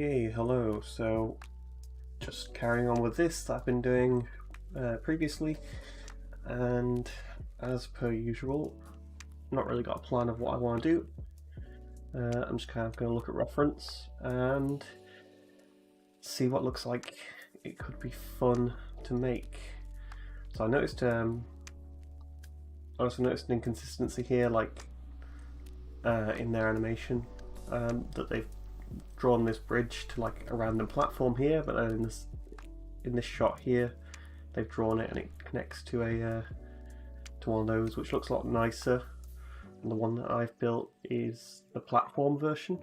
Hey, hello. So, just carrying on with this that I've been doing previously, and as per usual, not really got a plan of what I want to do. I'm just kind of going to look at reference and see what looks like it could be fun to make. So I also noticed an inconsistency here, like in their animation, that they've drawn this bridge to like a random platform here, but then in this shot here they've drawn it and it connects to a to one of those, which looks a lot nicer. And the one that I've built is the platform version.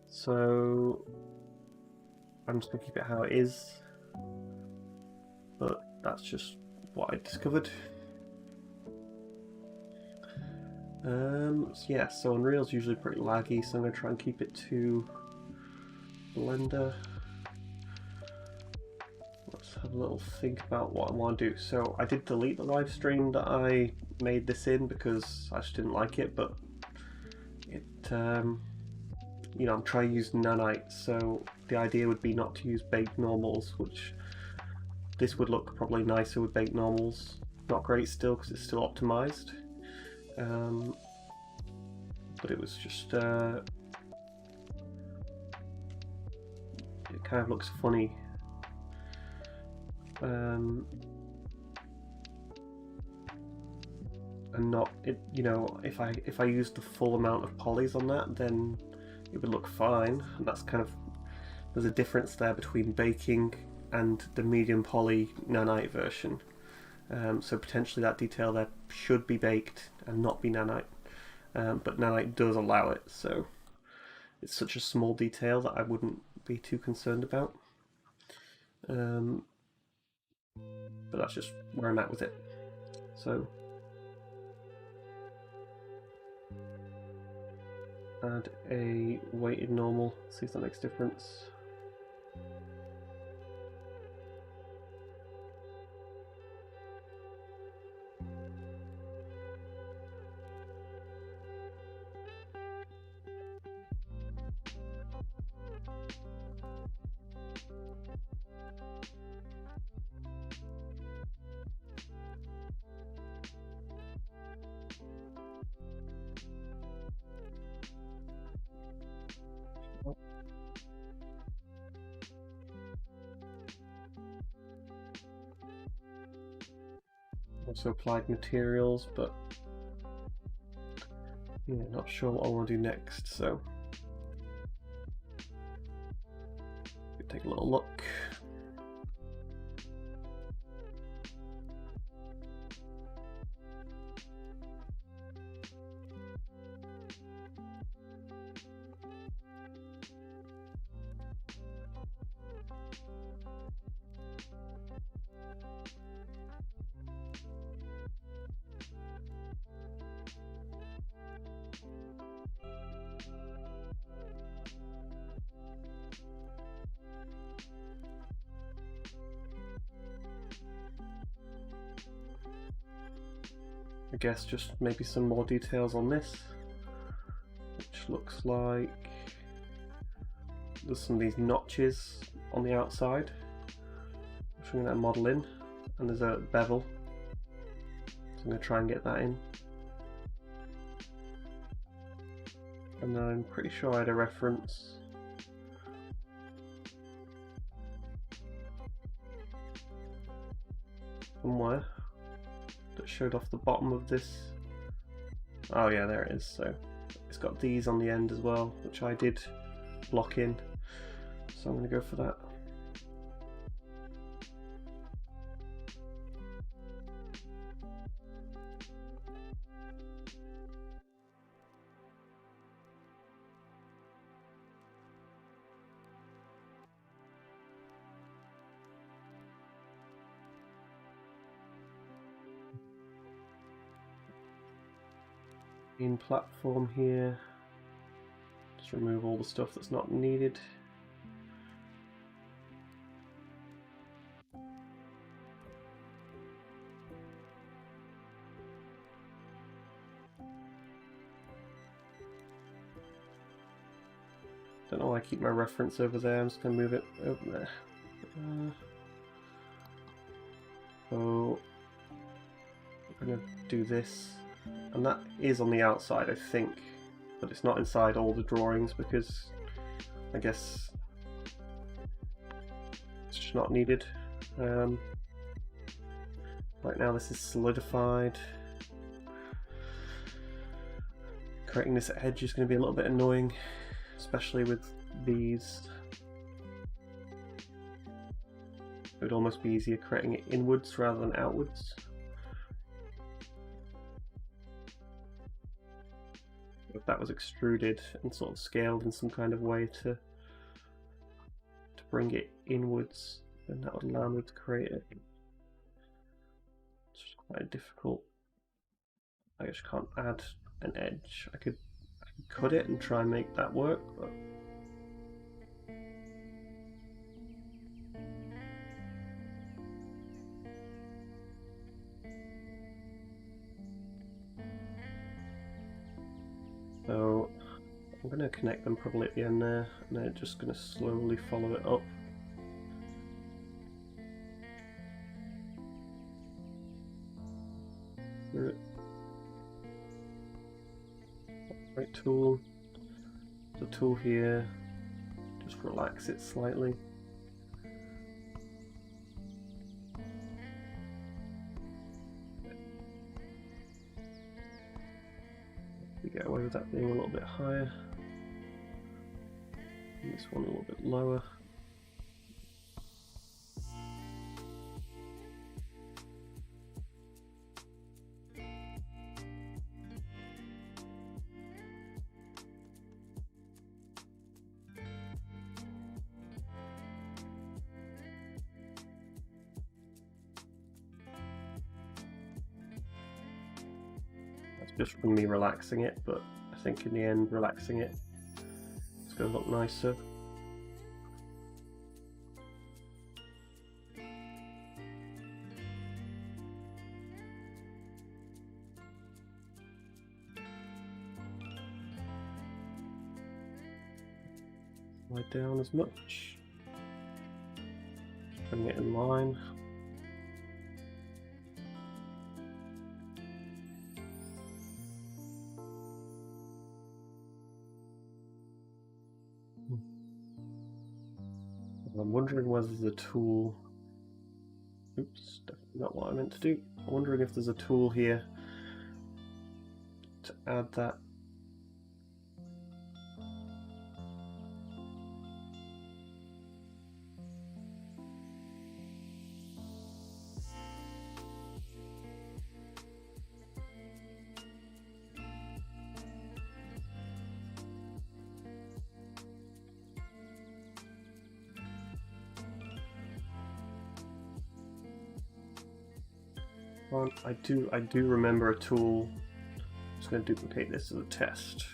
So I'm just going to keep it how it is, but that's just what I discovered. So Unreal's usually pretty laggy, so I'm going to try and keep it to Blender. Let's have a little think about what I want to do. So I did delete the live stream that I made this in because I just didn't like it, but it, you know, I'm trying to use nanite, so the idea would be not to use baked normals, which this would look probably nicer with baked normals. Not great still because it's still optimized. But it was just it kind of looks funny, and not it. You know, if I used the full amount of polys on that, then it would look fine. And that's kind of, there's a difference there between baking and the medium poly nanite version. So potentially that detail there should be baked and not be nanite. But nanite does allow it, so it's such a small detail that I wouldn't be too concerned about. But that's just where I'm at with it. So add a weighted normal, see if that makes a difference. Also applied materials, but yeah, not sure what I want to do next, so take a little look. I guess just maybe some more details on this, which looks like there's some of these notches on the outside, which I'm going to model in, and there's a bevel, so I'm going to try and get that in. And then I'm pretty sure I had a reference somewhere that showed off the bottom of this. Oh yeah, there it is. So it's got these on the end as well, which I did block in, so I'm going to go for that. In platform here, just remove all the stuff that's not needed. Don't know why I keep my reference over there. I'm just going to move it over there. So I'm going to do this, and that is on the outside, I think, but it's not inside all the drawings because I guess it's just not needed. Right now this is solidified. Creating this edge is going to be a little bit annoying, especially with these. It would almost be easier creating it inwards rather than outwards. If that was extruded and sort of scaled in some kind of way to bring it inwards, then that would allow me to create it. It's just quite difficult. I just can't add an edge. I could cut it and try and make that work, but so I'm going to connect them probably at the end there, and then just going to slowly follow it up. Right tool, the tool here, just relax it slightly. We get away with that being a little bit higher, and this one a little bit lower. Just from me relaxing it, but I think in the end relaxing it, it's going to look nicer. Slide down as much, bring it in line. I'm wondering whether there's a tool. Oops, definitely not what I meant to do. I'm wondering if there's a tool here to add that. I do remember a tool. I'm just going to duplicate this as a test.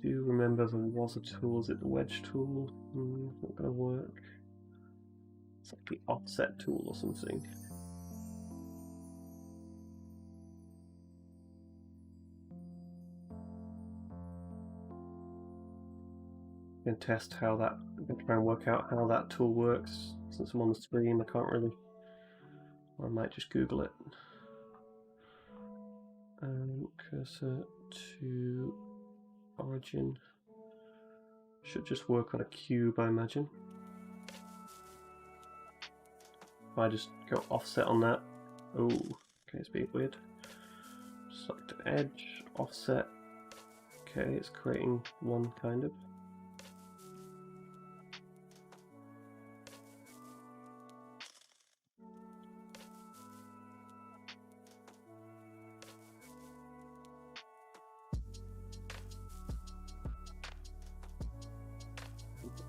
Do remember there was a tool. Is it the wedge tool? Not going to work. It's like the offset tool or something. I'm going to test how that. I'm going to try and work out how that tool works. Since I'm on the screen, I can't really. Or I might just Google it. Cursor to origin. Should just work on a cube, I imagine. If I just go offset on that. Oh, okay, it's being weird. Select edge, offset. Okay, it's creating one kind of.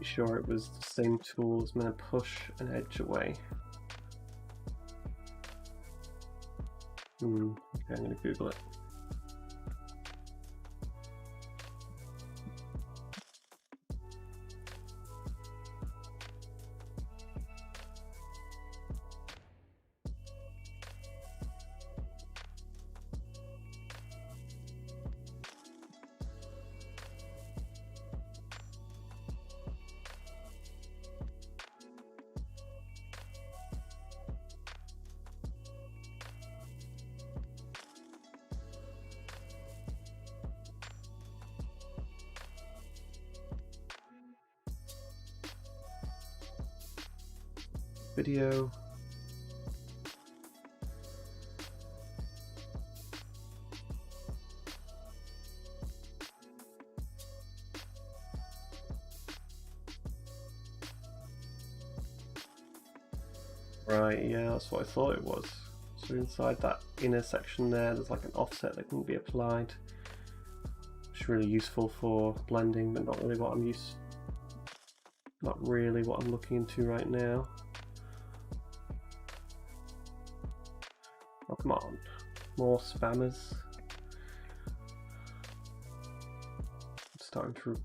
Sure it was the same tool as going to push an edge away. Okay, I'm going to Google it. video. Right, yeah, that's what I thought it was. So inside that inner section there's like an offset that can be applied. It's really useful for blending, but not really what I'm looking into right now. Oh, come on. More spammers. I'm starting to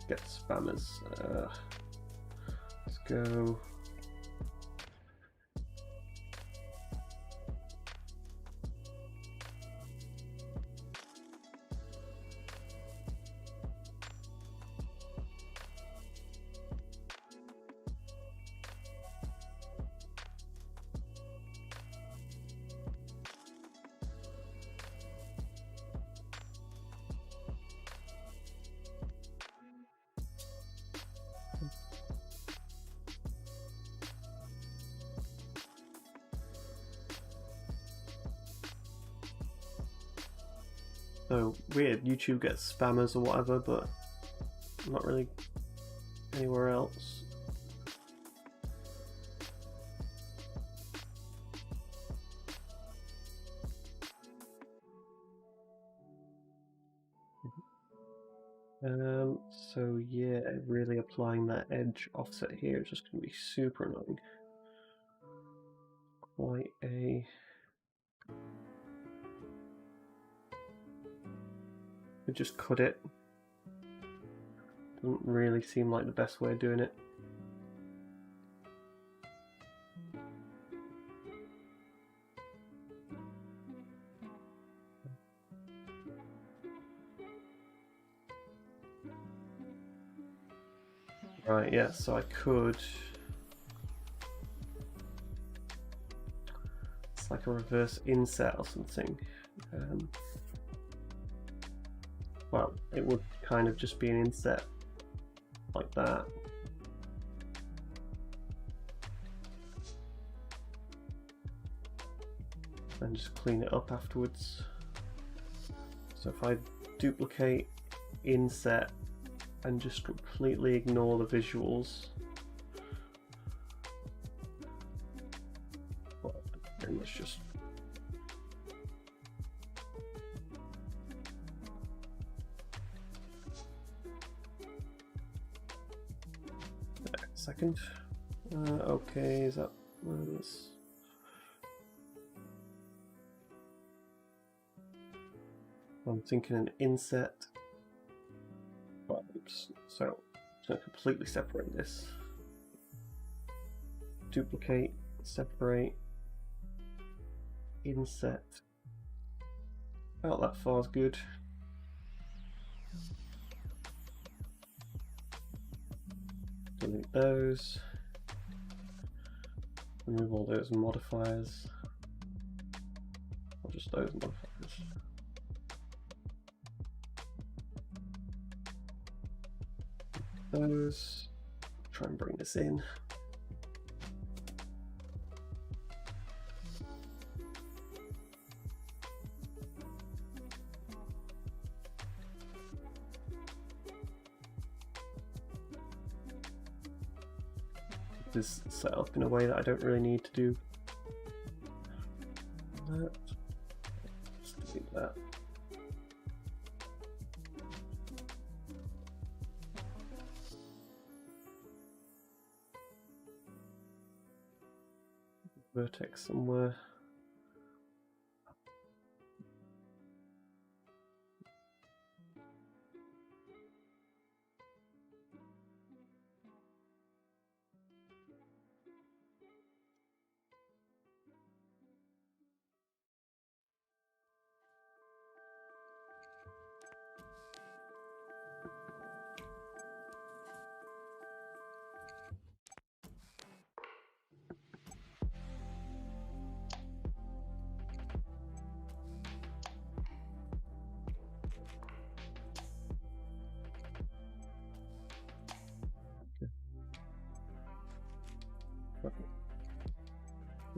get spammers. Let's go. So weird, YouTube gets spammers or whatever, but not really anywhere else. So yeah, really applying that edge offset here is just going to be super annoying. Quite a... We just cut it. Doesn't really seem like the best way of doing it. Right, yeah, so I could... It's like a reverse inset or something. Well, it would kind of just be an inset like that. And just clean it up afterwards. So if I duplicate, inset, and just completely ignore the visuals, well, pretty much just second. Okay, is that this? I'm thinking an inset. Right, so I'm going to completely separate this. Duplicate, separate, inset. About that far is good. Delete those. Remove all those modifiers. Or just those modifiers. Those. Try and bring this in. This is set up in a way that I don't really need to do that. Just delete that. Vertex somewhere.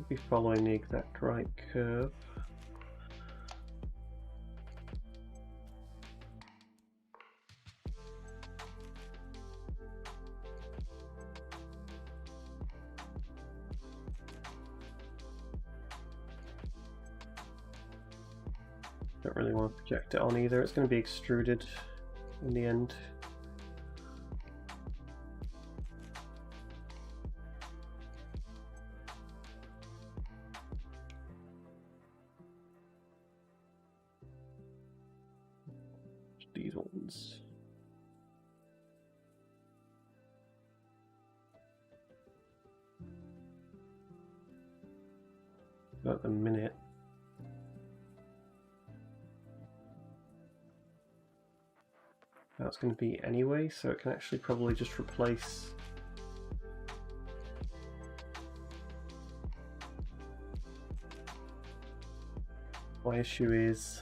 be following the exact right curve. Don't really want to project it on either, it's going to be extruded in the end. These ones. About the minute. That's going to be anyway, so it can actually probably just replace my issue is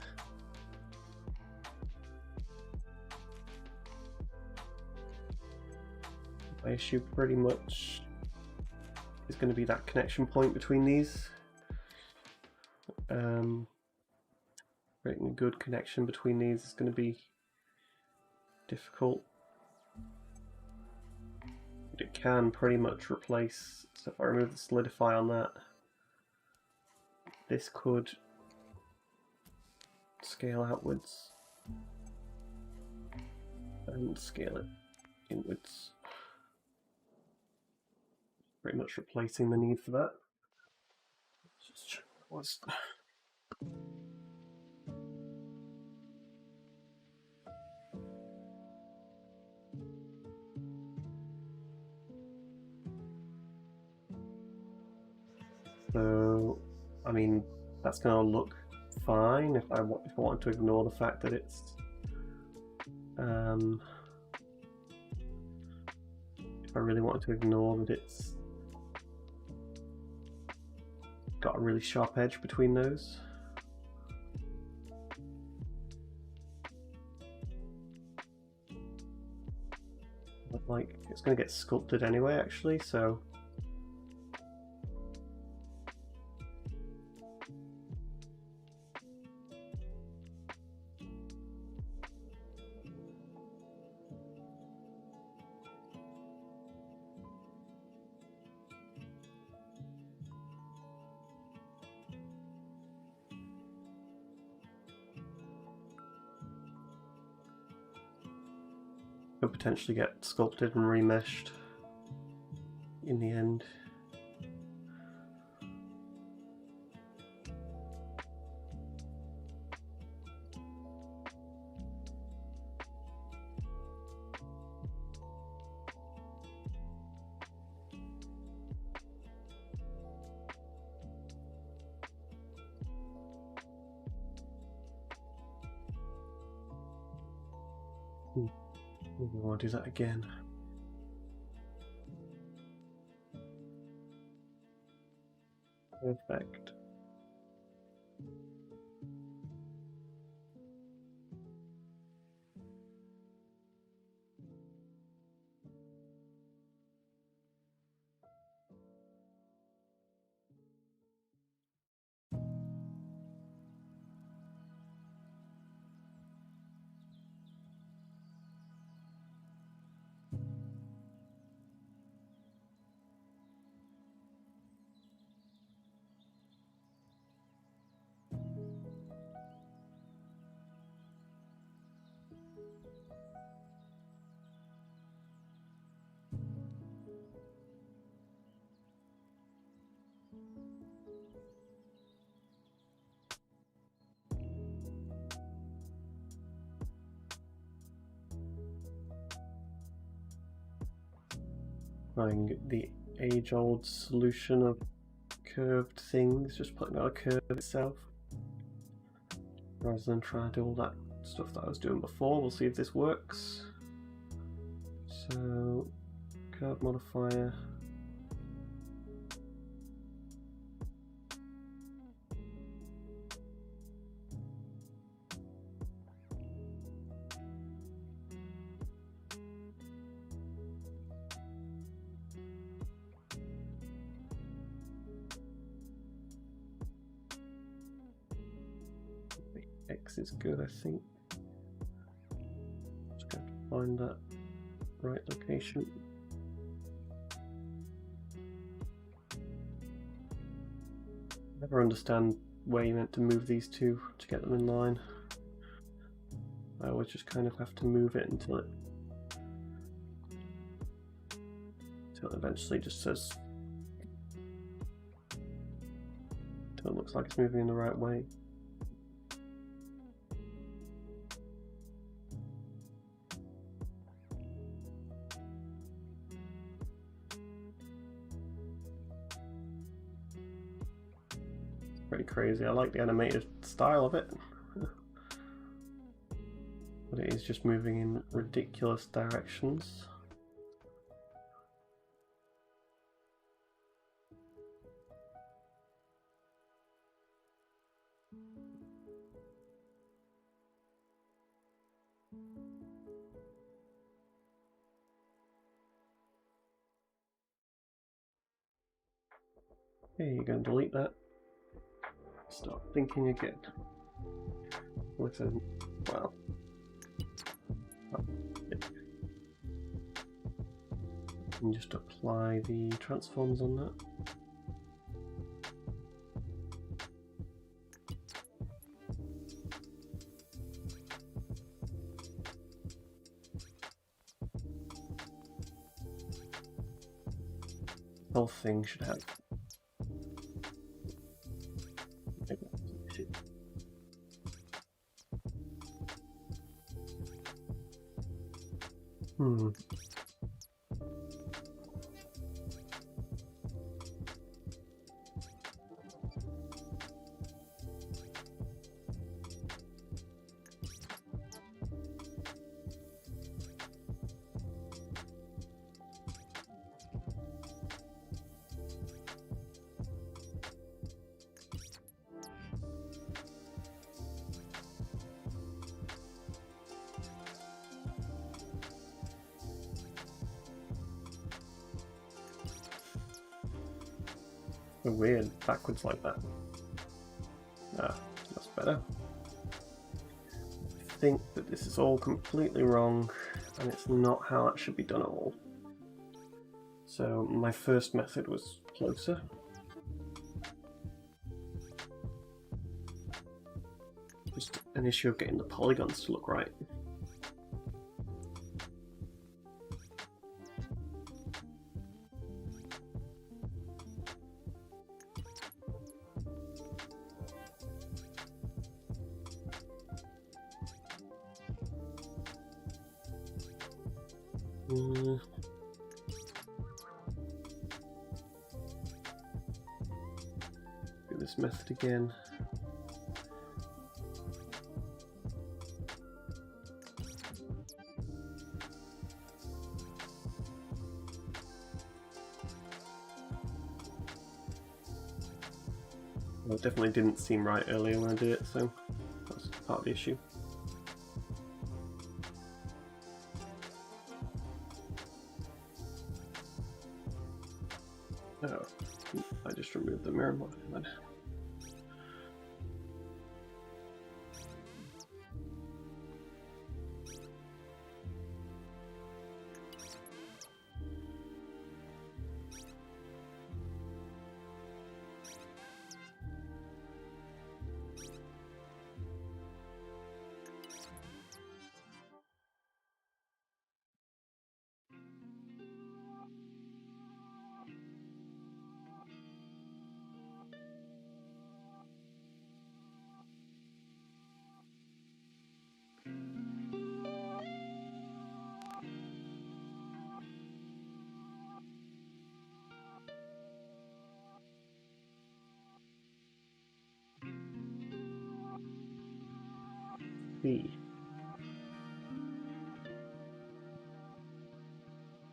pretty much is going to be that connection point between these. Creating a good connection between these is going to be difficult. But it can pretty much replace, so if I remove the solidify on that, this could scale outwards and scale it inwards. Pretty much replacing the need for that. Let's just check what was. So, I mean, that's going to look fine if I want to ignore the fact that it's if I really wanted to ignore that it's got a really sharp edge between those. But like, it's going to get sculpted anyway actually, so could potentially get sculpted and remeshed in the end. We want to do that again. Perfect. Applying the age-old solution of curved things, just putting out a curve itself, rather than trying to do all that stuff that I was doing before. We'll see if this works. So, curve modifier. X is good, I think. Just got to find that right location. Never understand where you meant to move these two to get them in line. I always just kind of have to move it until it eventually just says, until it looks like it's moving in the right way. It's pretty crazy. I like the animated style of it. But it is just moving in ridiculous directions. Okay, you're going to delete that. Start thinking again. Listen, well. And just apply the transforms on that. The whole thing should have. Weird, backwards like that. Ah, that's better. I think that this is all completely wrong, and it's not how that should be done at all. So my first method was closer. Just an issue of getting the polygons to look right. Do this method again. Well, it definitely didn't seem right earlier when I did it, so that's part of the issue. Oh, I just removed the mirror modifier.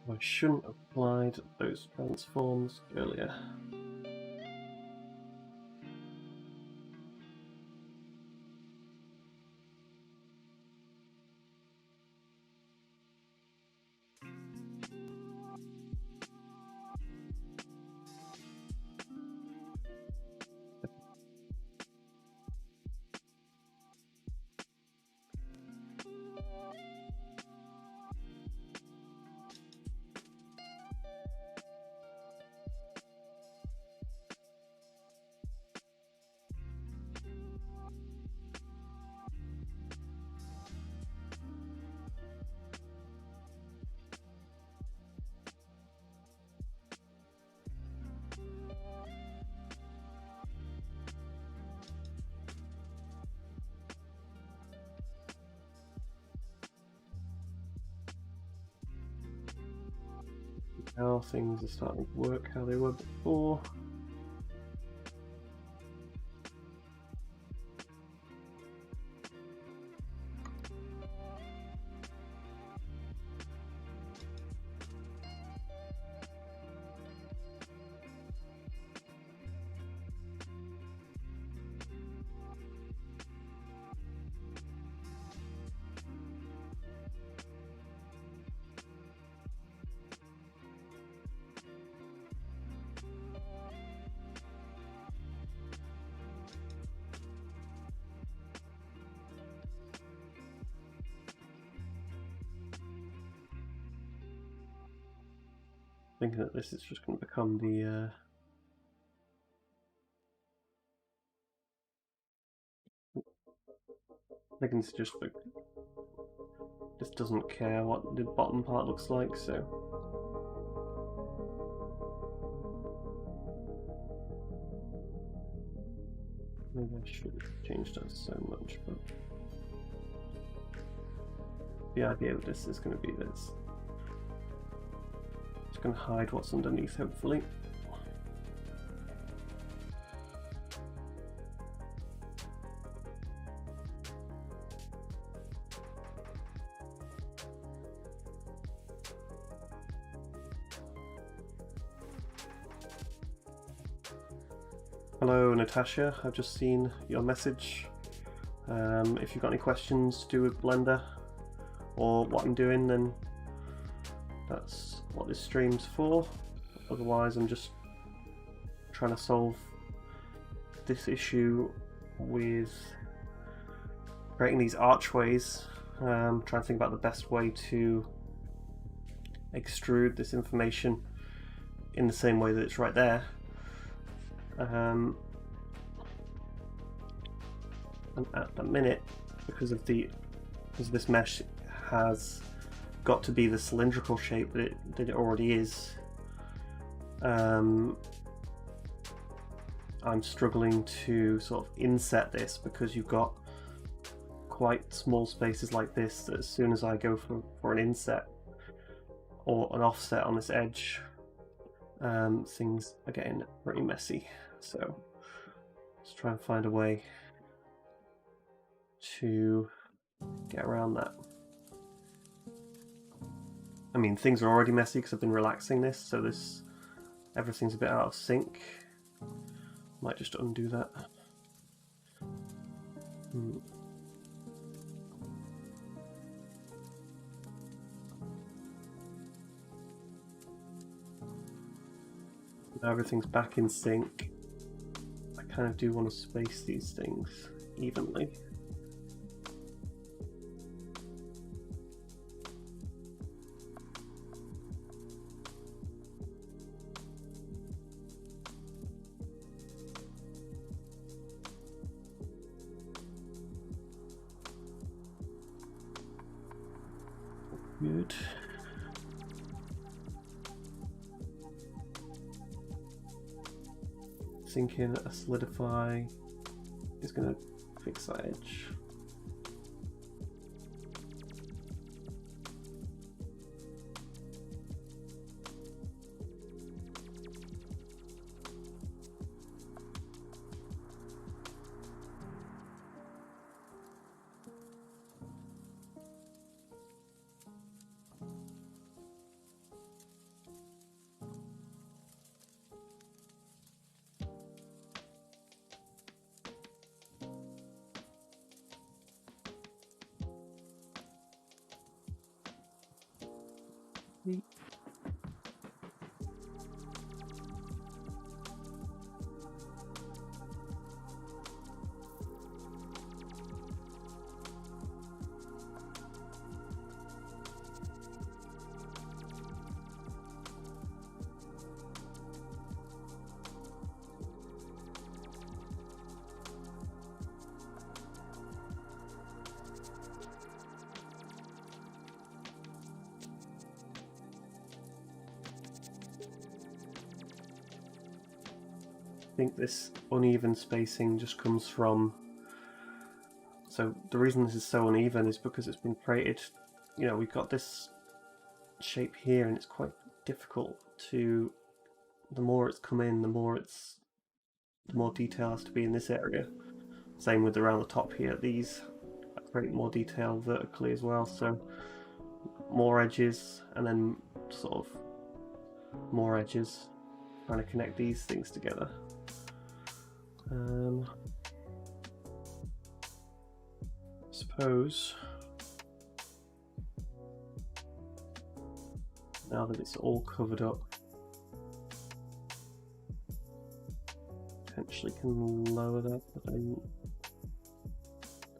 I shouldn't have applied those transforms earlier. Now things are starting to work how they were before. Thinking that this is just going to become the thinking it's just doesn't care what the bottom part looks like, so maybe I shouldn't change that so much, but the idea of this is going to be that it's going to hide what's underneath, hopefully. Hello Natasha, I've just seen your message. If you've got any questions to do with Blender or what I'm doing, then that's what this stream's for. Otherwise I'm just trying to solve this issue with creating these archways, trying to think about the best way to extrude this information in the same way that it's right there. And at the minute, because this mesh has got to be the cylindrical shape that it already is, I'm struggling to sort of inset this, because you've got quite small spaces like this that as soon as I go for an inset or an offset on this edge, things are getting pretty messy. So let's try and find a way to get around that. I mean, things are already messy because I've been relaxing this, so everything's a bit out of sync. Might just undo that. Now everything's back in sync. I kind of do want to space these things evenly. Good. Thinking a solidify is going to fix that edge. I think this uneven spacing just comes from, so the reason this is so uneven is because it's been created, you know, we've got this shape here and it's quite difficult to, the more it's come in, the more detail has to be in this area. Same with around the top here. These create more detail vertically as well, so more edges and then sort of more edges, trying to connect these things together. I suppose now that it's all covered up, potentially can lower that, but then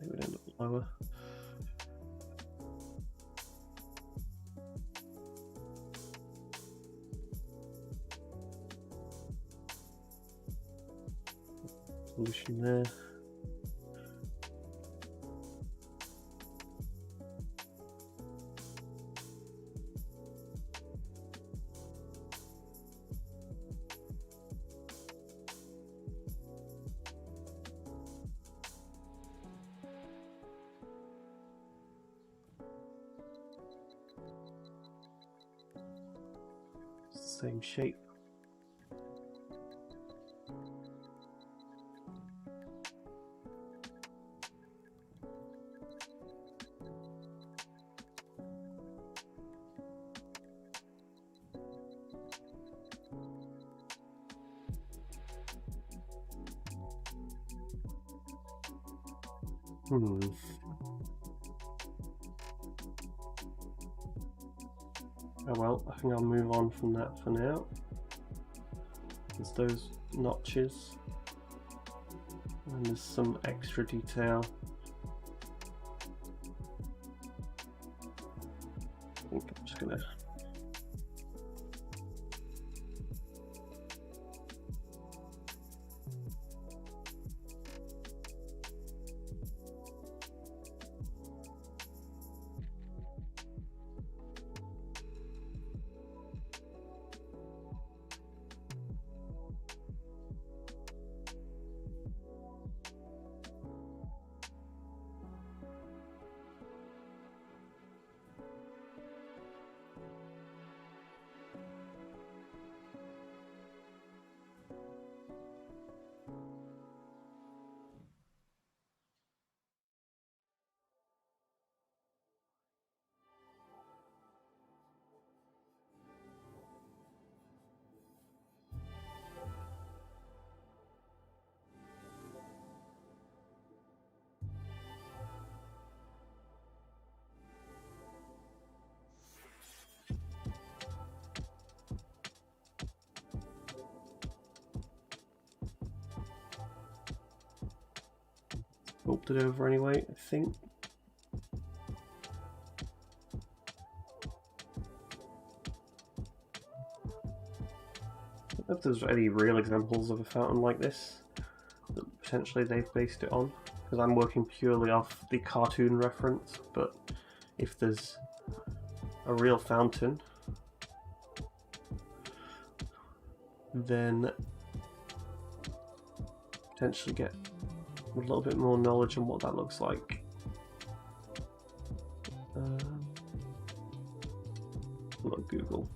they would end up lower. Solution there. Same shape. Oh well, I think I'll move on from that for now. There's those notches, and there's some extra detail. I think I'm just gonna sculpt it over anyway, I think. I don't know if there's any real examples of a fountain like this that potentially they've based it on, because I'm working purely off the cartoon reference, but if there's a real fountain, then potentially get a little bit more knowledge on what that looks like. Look, Google.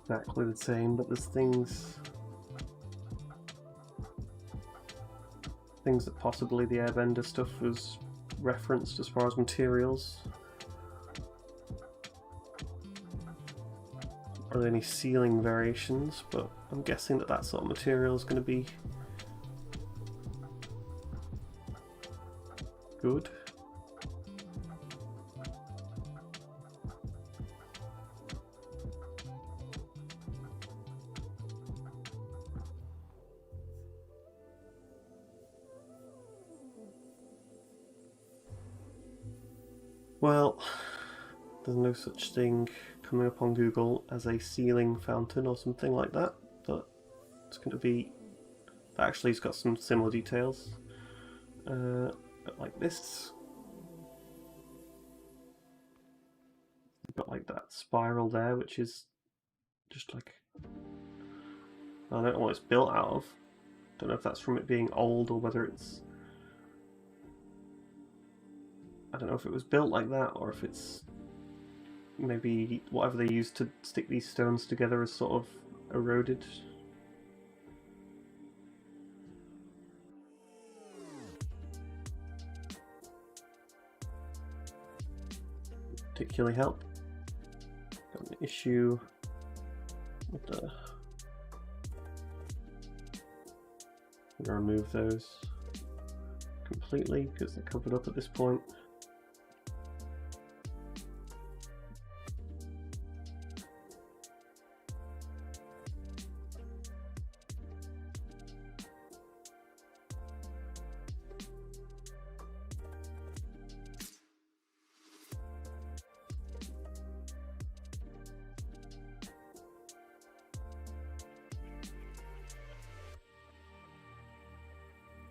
Exactly the same, but there's things things that possibly the airbender stuff was referenced as far as materials. Are there any ceiling variations? But I'm guessing that that sort of material is going to be good. Well, there's no such thing coming up on Google as a ceiling fountain or something like that, but it's going to be... That actually has got some similar details, but like this. You've got like that spiral there, which is just like... I don't know what it's built out of. Don't know if that's from it being old or whether it's... I don't know if it was built like that or if it's maybe whatever they used to stick these stones together is sort of eroded. Particularly help. Got an issue with the... I'm gonna remove those completely because they're covered up at this point.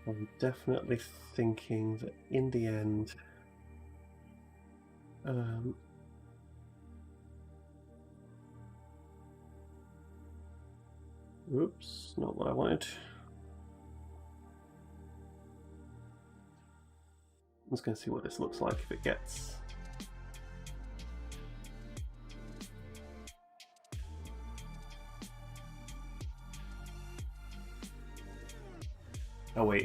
I'm definitely thinking that in the end, oops, not what I wanted. I'm just going to see what this looks like if it gets... Oh wait,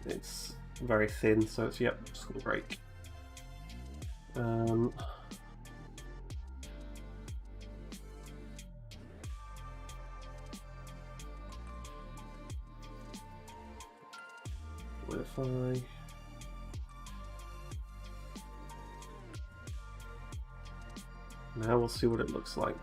it's very thin, so it's, yep, it's gonna break. Modify. Now we'll see what it looks like.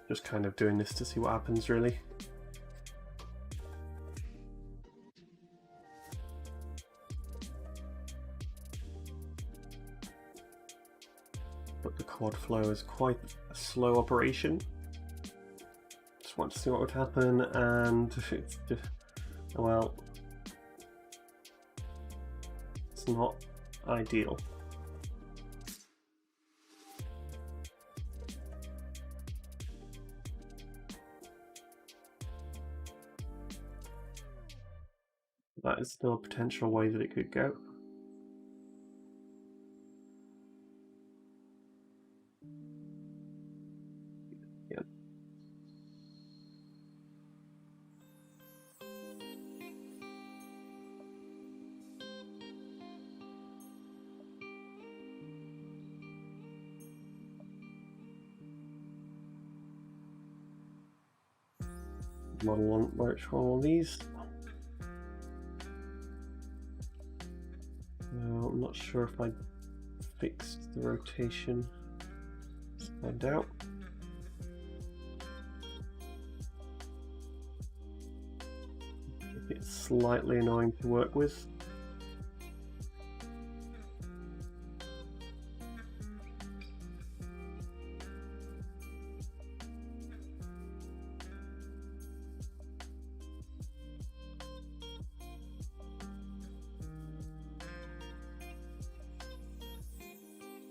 Just kind of doing this to see what happens, really. But the quad flow is quite a slow operation. Just want to see what would happen, and it's just, well, it's not ideal. That is still a potential way that it could go. Yeah. Model on which one of these? No, I'm not sure if I fixed the rotation. Let's find out. It's slightly annoying to work with.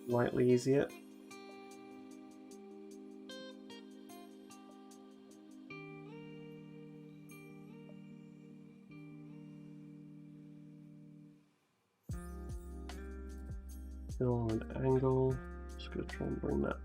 slightly easier. Fill an angle. Just going to try and bring that.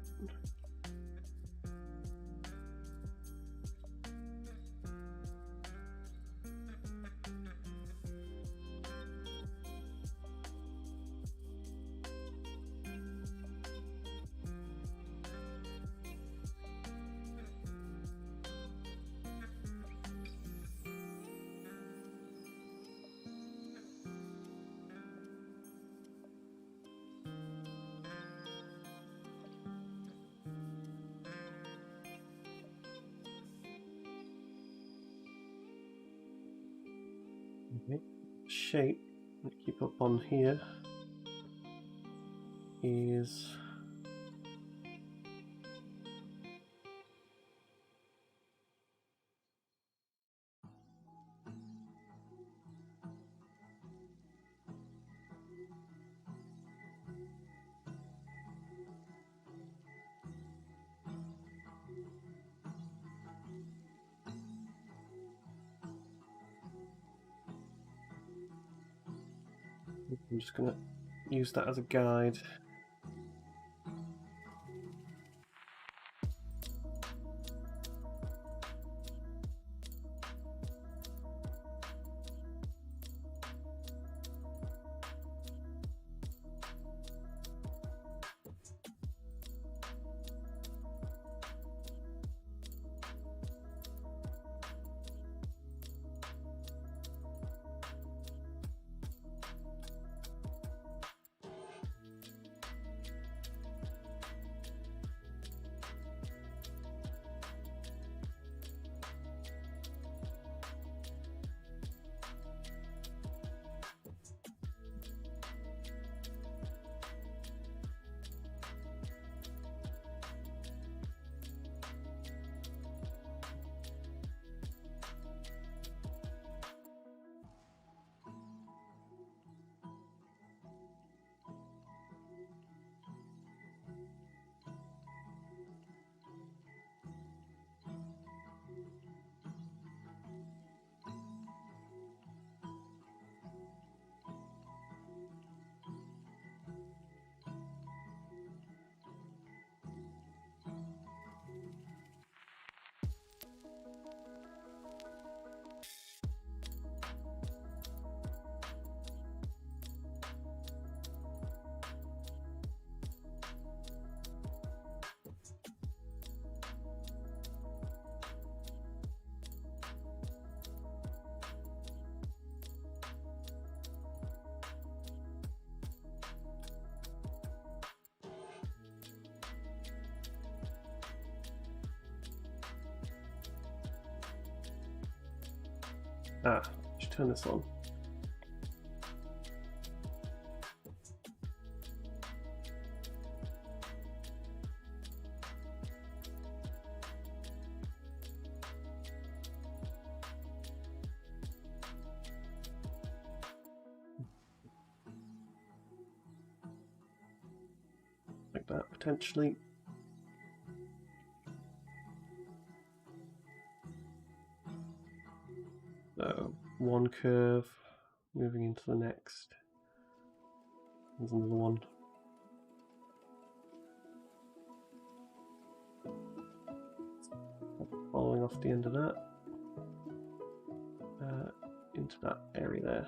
Okay. Shape that keep up on here is I'm just going to use that as a guide. Just turn this on. Like that, potentially. So, one curve, moving into the next. There's another one. Following off the end of that. Into that area there.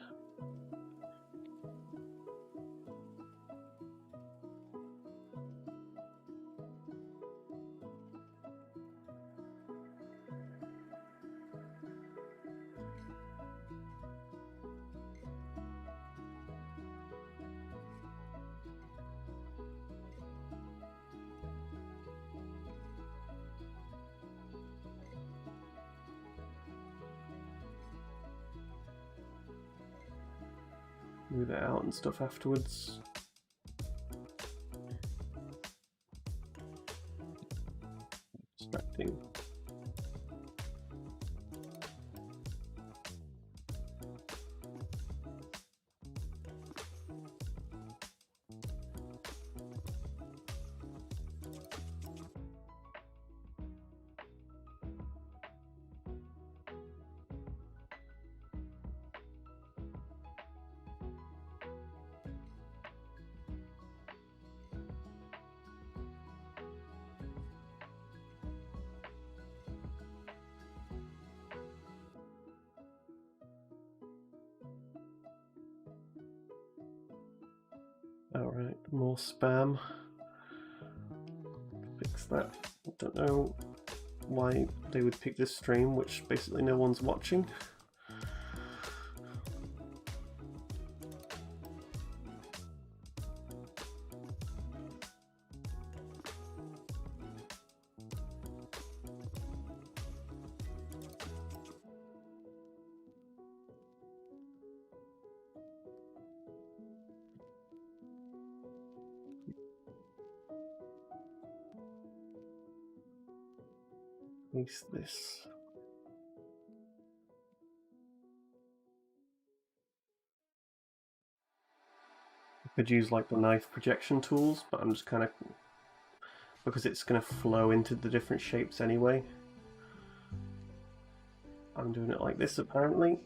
Move it out and stuff afterwards. Distracting. Alright, more spam. Fix that. I don't know why they would pick this stream, which basically no one's watching. Paste this. I could use like the knife projection tools, but I'm just kind of, because it's going to flow into the different shapes anyway, I'm doing it like this apparently.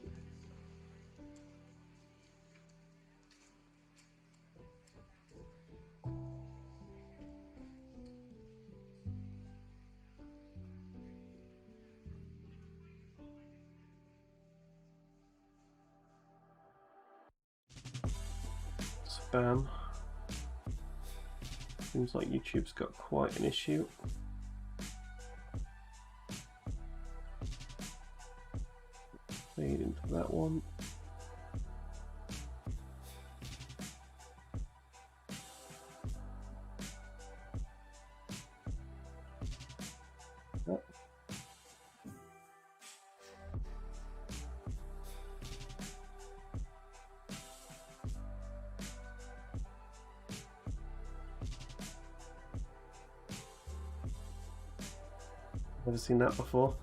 Spam. Seems like YouTube's got quite an issue. Fade into that one. Yep. Never seen that before.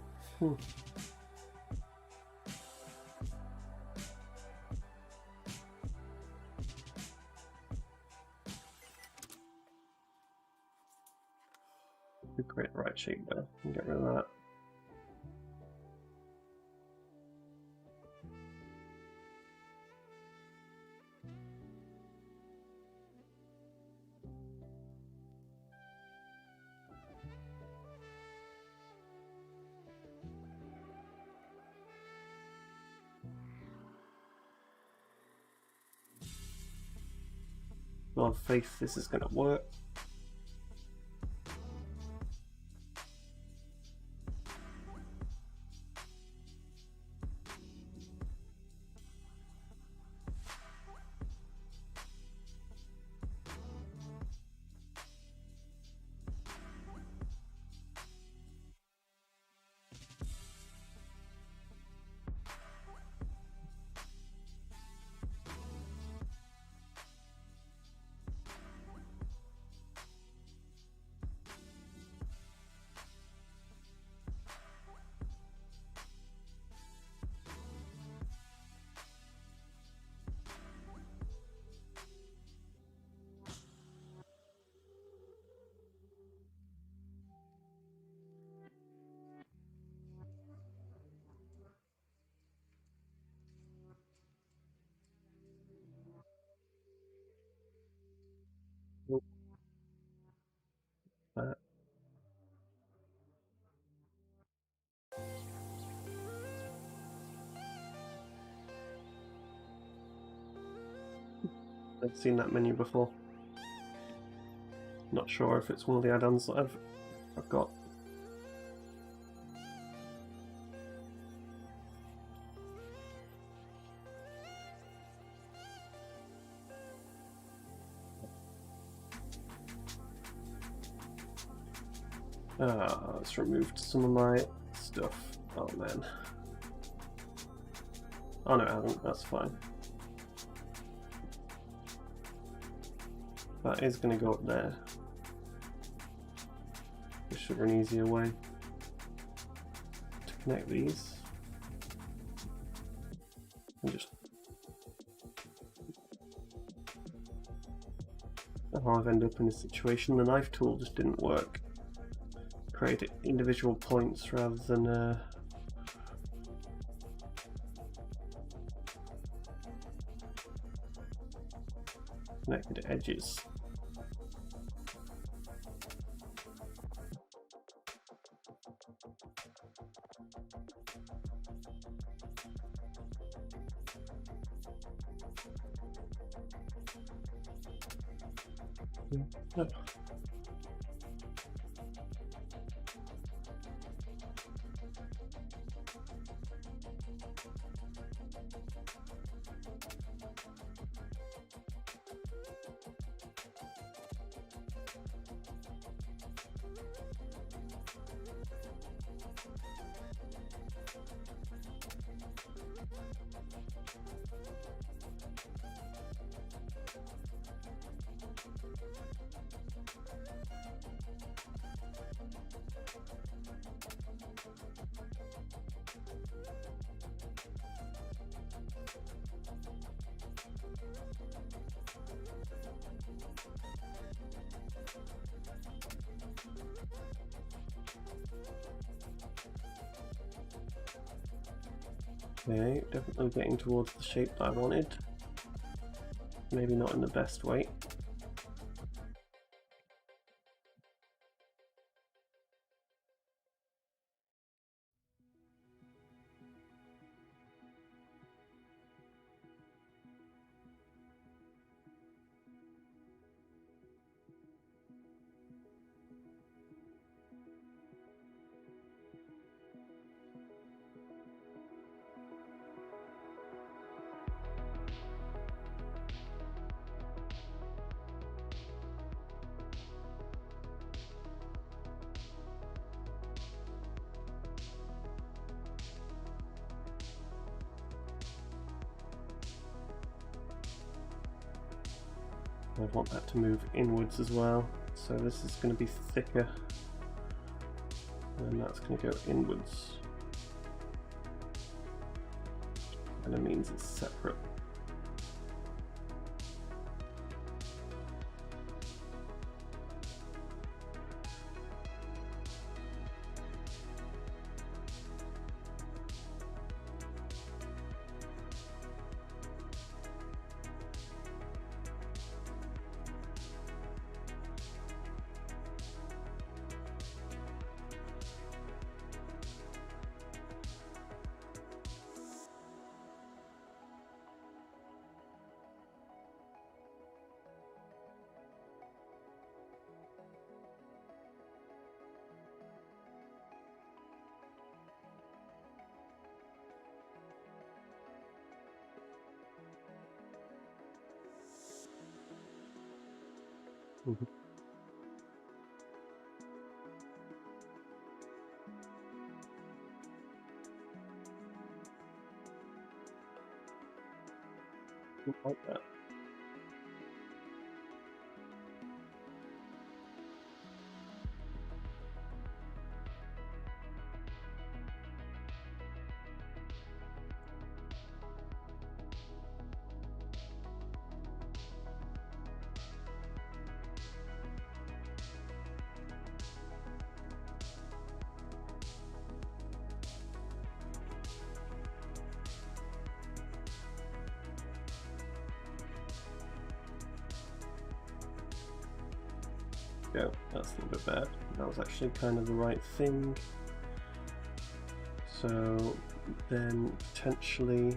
Create the right shape there and get rid of that. I have faith this is going to work. I've seen that menu before. Not sure if it's one of the add-ons that I've got. It's removed some of my stuff. Oh man. Oh no, it hasn't. That's fine. That is going to go up there. There should be an easier way to connect these. And just... Oh, I've ended up in a situation. The knife tool just didn't work. Create individual points rather than connected edges. No. Okay, definitely getting towards the shape that I wanted. Maybe not in the best way. I want that to move inwards as well, so this is going to be thicker and that's going to go inwards, and it means it's separate. Mm-hmm. Like that. Go. That's a little bit bad. That was actually kind of the right thing. So then potentially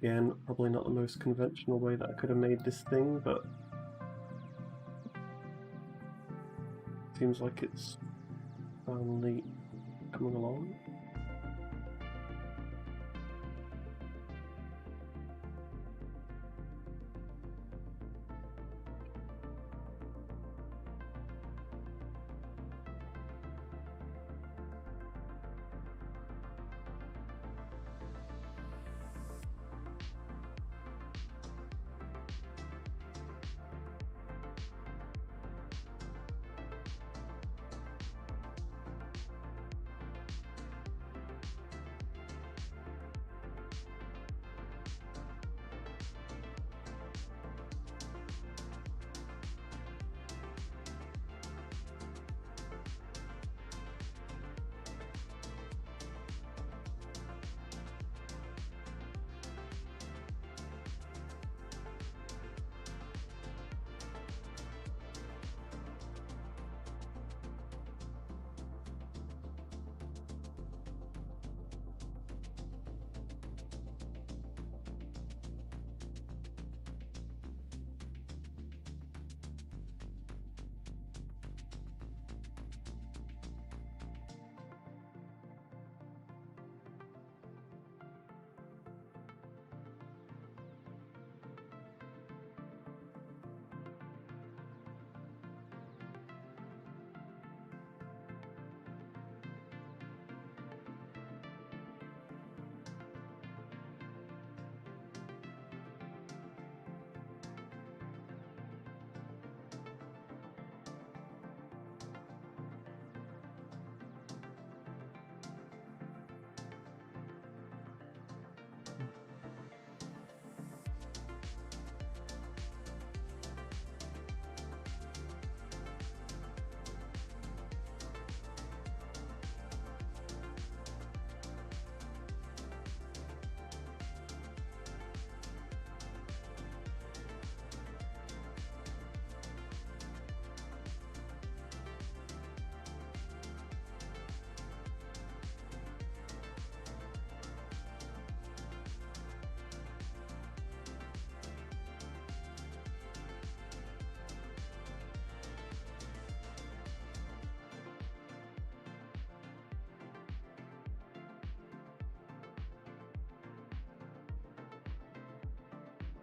again, probably not the most conventional way that I could have made this thing, but seems like it's finally coming along.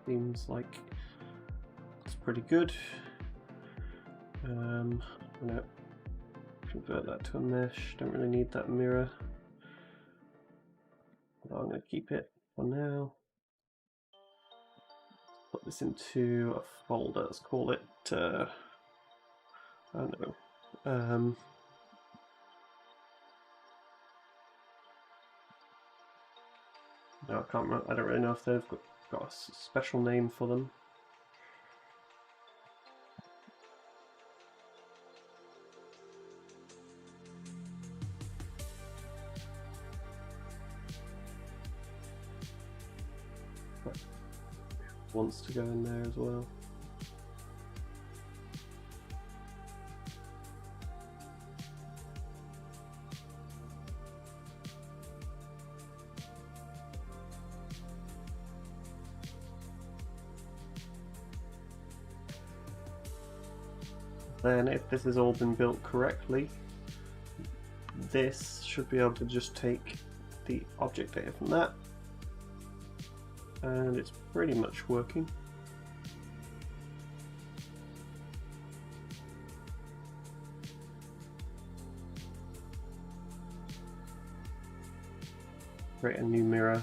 Seems like it's pretty good. I'm gonna convert that to a mesh. Don't really need that mirror. But I'm gonna keep it for now. Put this into a folder. Let's call it. I don't know. No, I can't remember. I don't really know if they've got a special name for them. But wants to go in there as well. Then if this has all been built correctly, this should be able to just take the object data from that, and it's pretty much working. Create a new mirror.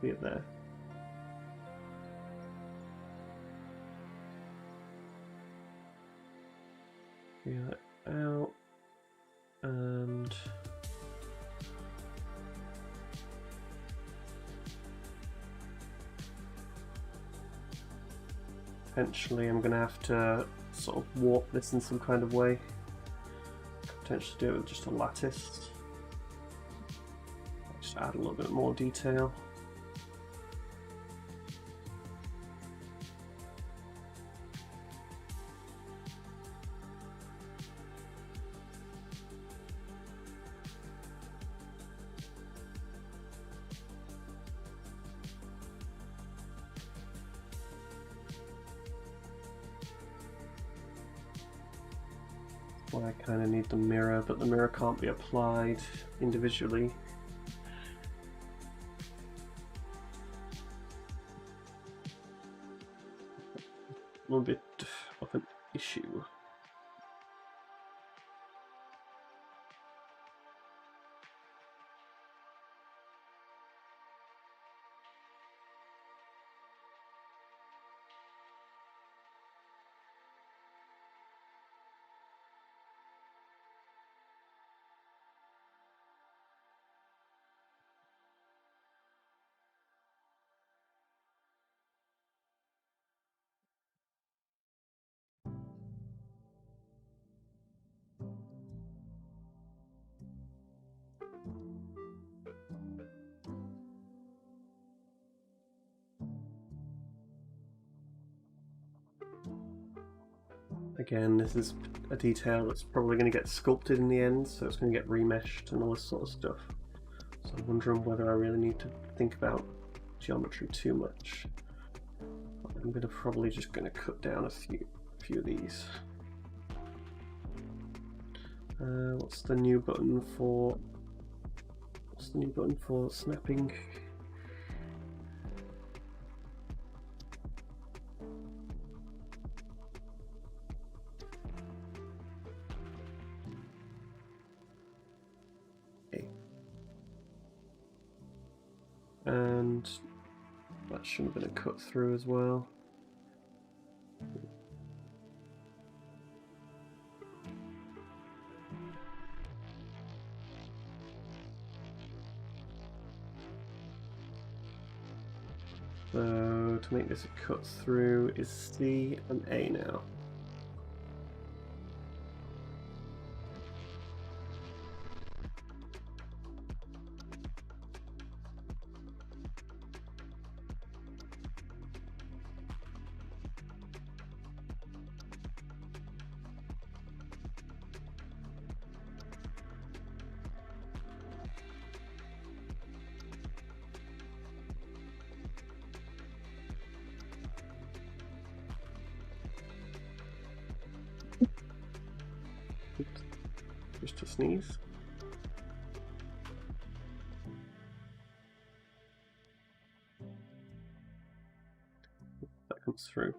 See it there. Clear that out, and potentially I'm going to have to sort of warp this in some kind of way. Potentially do it with just a lattice. Just add a little bit more detail. I kind of need the mirror, but the mirror can't be applied individually. A little bit of an issue. Again, this is a detail that's probably going to get sculpted in the end, so it's going to get remeshed and all this sort of stuff. So I'm wondering whether I really need to think about geometry too much. I'm going to probably just going to cut down a few of these. What's the new button for? What's the new button for snapping? And that should have been a cut through as well. So to make this a cut through is C and A now. Oops. Just to sneeze. That comes through.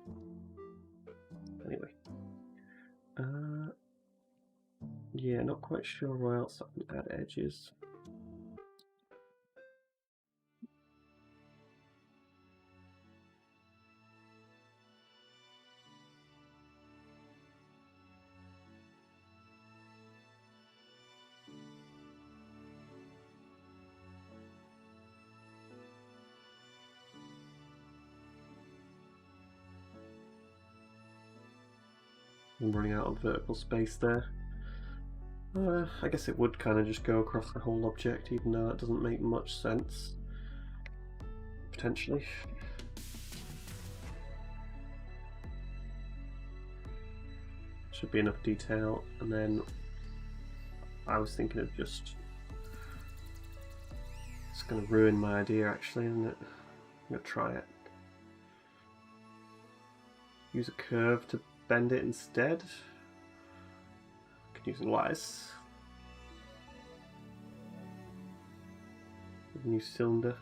Anyway. Yeah, not quite sure where else I can add edges. I'm running out of vertical space there. I guess it would kind of just go across the whole object, even though that doesn't make much sense. Potentially. Should be enough detail, and then I was thinking of just... It's going to ruin my idea actually, isn't it? I'm going to try it. Use a curve to bend it instead. Could use a lattice. New cylinder.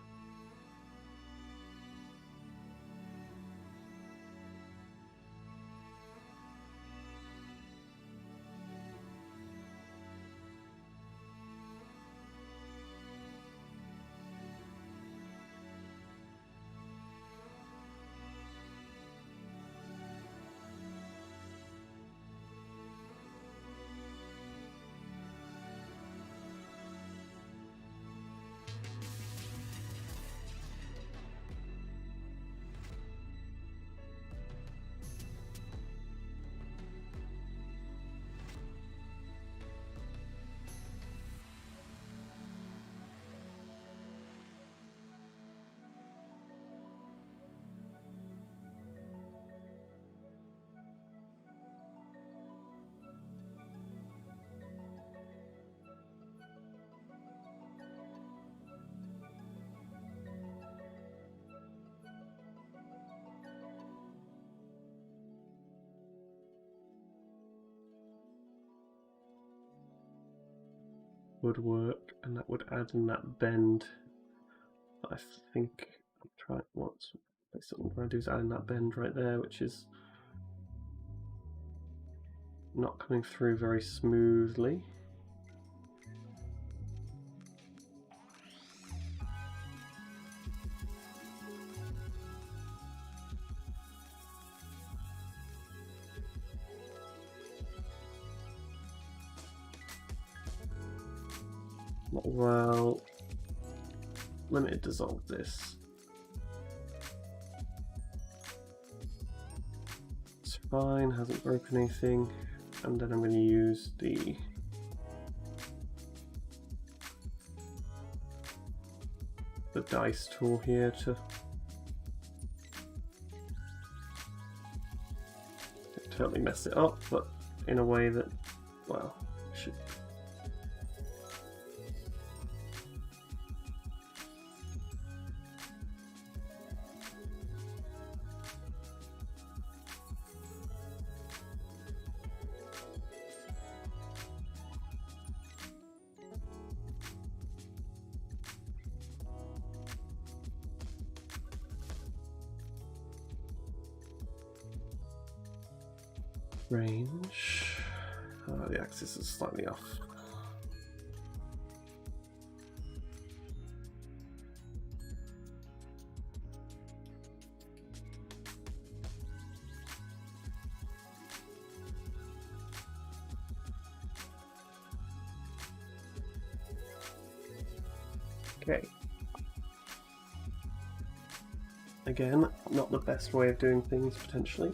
Would work, and that would add in that bend. I think I'm trying once. Basically, what I'm going to do is add in that bend right there, which is not coming through very smoothly. Well, let me dissolve this. It's fine, hasn't broken anything. And then I'm going to use the dice tool here to totally mess it up, but in a way that, well, should. Range. The axis is slightly off. Okay. Again, not the best way of doing things potentially.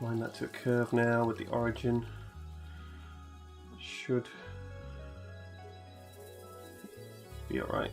Line that to a curve now with the origin. Should be alright.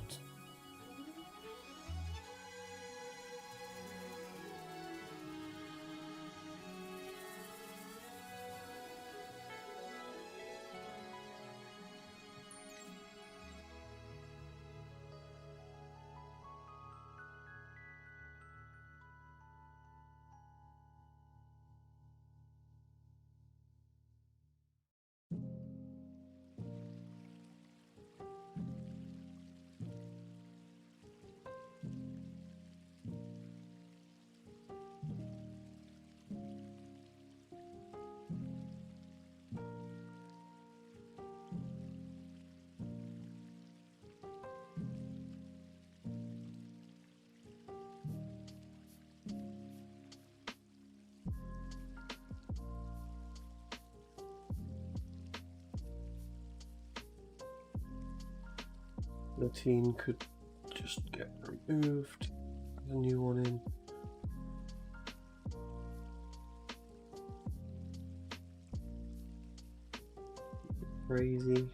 13 could just get removed. A new one in. Crazy.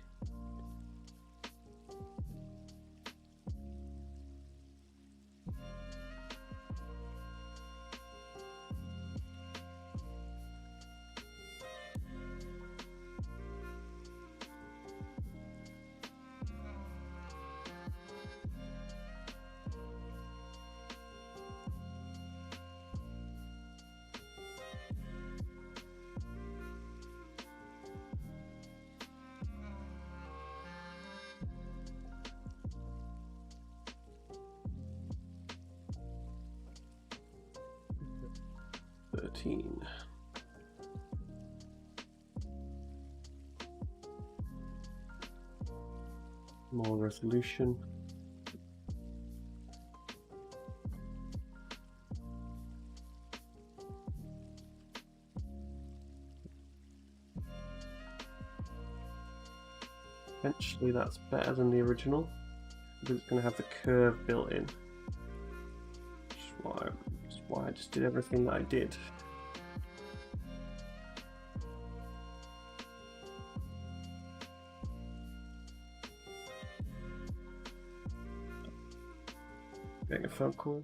More resolution. Eventually that's better than the original because it's going to have the curve built in. Which is why I just did everything that I did. Getting a phone call.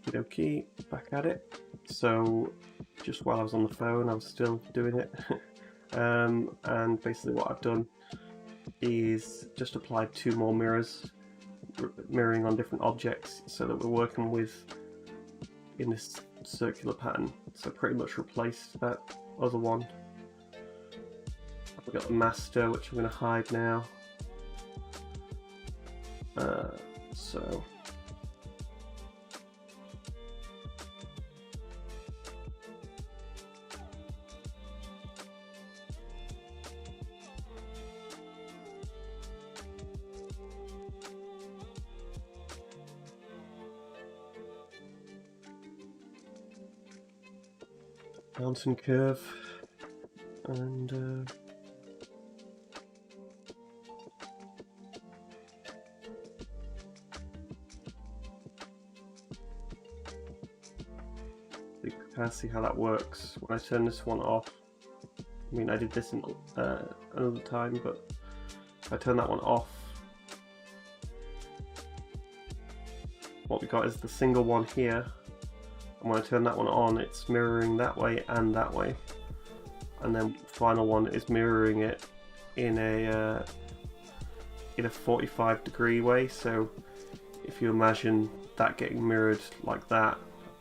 Okie dokie, back at it. So just while I was on the phone I was still doing it. And basically what I've done is just applied 2 more mirrors, mirroring on different objects, so that we're working with in this circular pattern. So pretty much replaced that other one. We've got the master, which I'm going to hide now. So mountain curve, and you can kind of see how that works. When I turn this one off, I mean I did this in another time, but if I turn that one off, what we got is the single one here, and when I turn that one on, it's mirroring that way and that way, and then the final one is mirroring it in a 45-degree way. So if you imagine that getting mirrored like that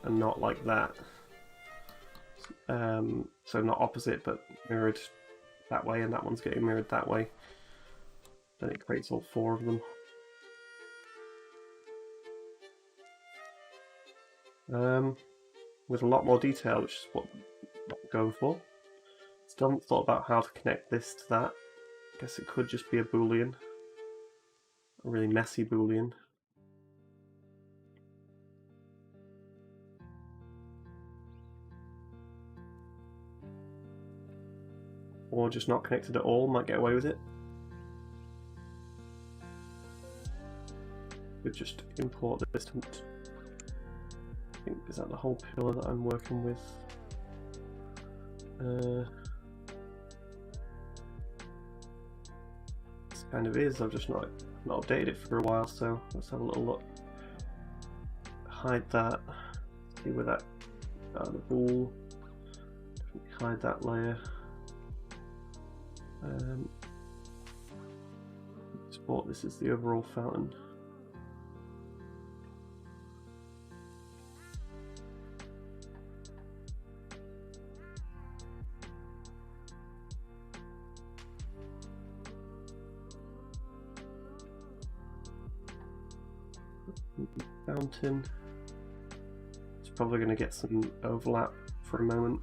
and not like that, so not opposite but mirrored that way, and that one's getting mirrored that way, then it creates all 4 of them. With a lot more detail, which is what I'm going for. Still haven't thought about how to connect this to that. I guess it could just be a boolean, a really messy boolean. Or just not connected at all, might get away with it. Could just import the distant. I think, is that the whole pillar that I'm working with? This kind of is. I've just not updated it for a while, so let's have a little look. Hide that. See where that the bool. Definitely hide that layer. Export this as the overall fountain. Fountain. It's probably going to get some overlap for a moment.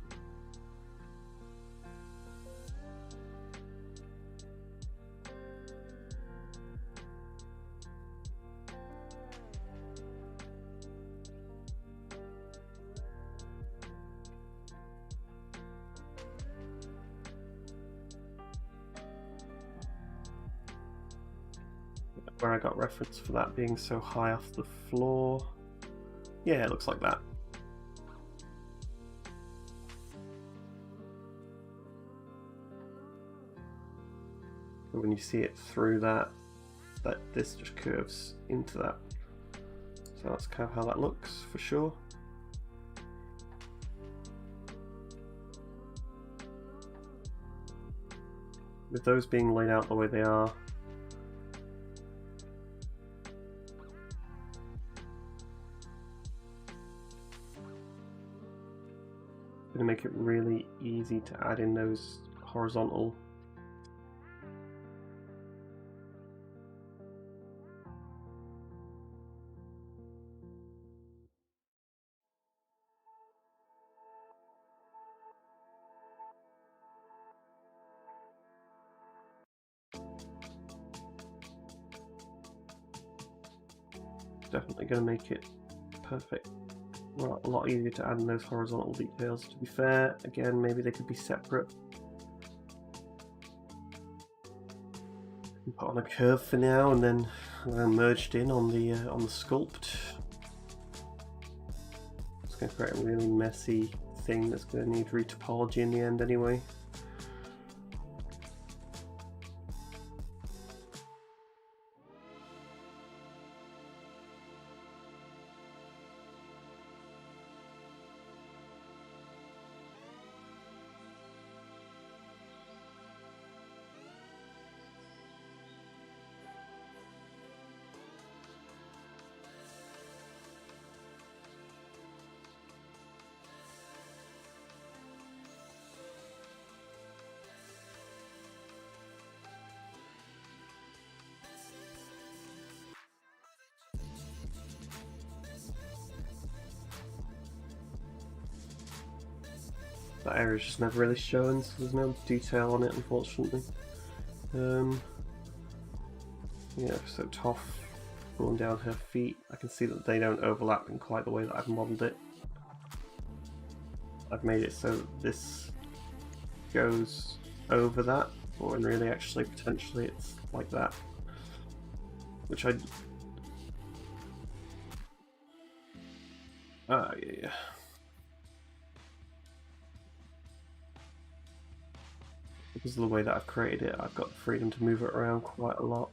Where I got reference for that being so high off the floor. Yeah, it looks like that. So when you see it through that, this just curves into that. So that's kind of how that looks for sure. With those being laid out the way they are, going to make it really easy to add in those horizontal definitely going to make it perfect. Well, a lot easier to add in those horizontal details. To be fair, again, maybe they could be separate. Put on a curve for now, and then merged in on the sculpt. It's going to create a really messy thing that's going to need retopology in the end, anyway. That area is just never really shown, so there's no detail on it, unfortunately. Yeah, so Toph pulling down her feet. I can see that they don't overlap in quite the way that I've modelled it. I've made it so that this goes over that, or when really actually potentially it's like that. Which I... yeah. Because of the way that I've created it, I've got the freedom to move it around quite a lot.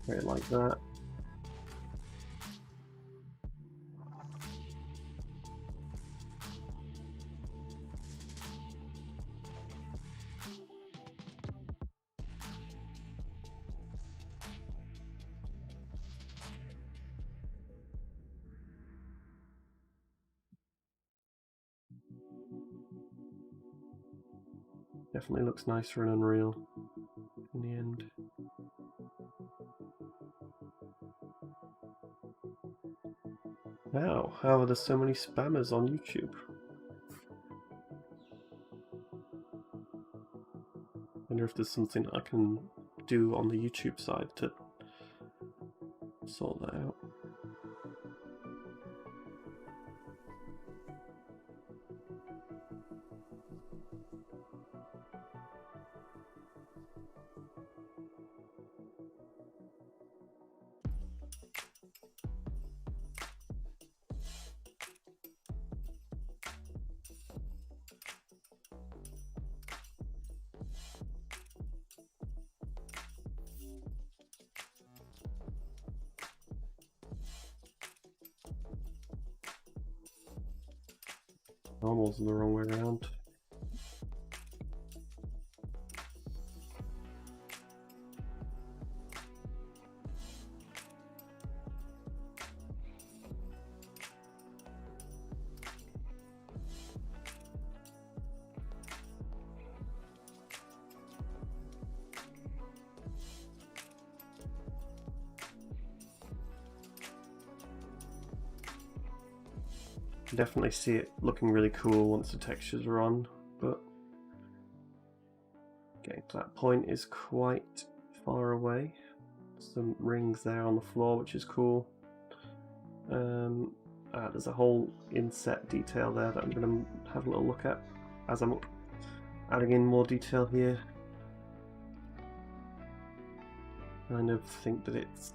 Right, like that. Definitely looks nicer in Unreal in the end. Wow, how are there so many spammers on YouTube? I wonder if there's something I can do on the YouTube side to sort that out. Normal's the wrong way around. Definitely see it looking really cool once the textures are on, but getting to that point is quite far away. Some rings there on the floor, which is cool. There's a whole inset detail there that I'm going to have a little look at as I'm adding in more detail here. I kind of think that it's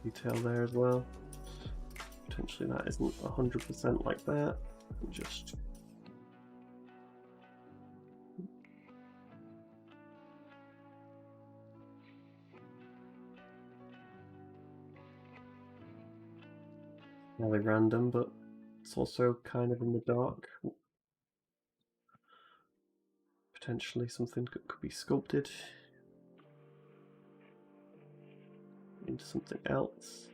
detail there as well. Potentially that isn't 100% like that. Just fairly random, but it's also kind of in the dark. Potentially something could be sculpted into something else.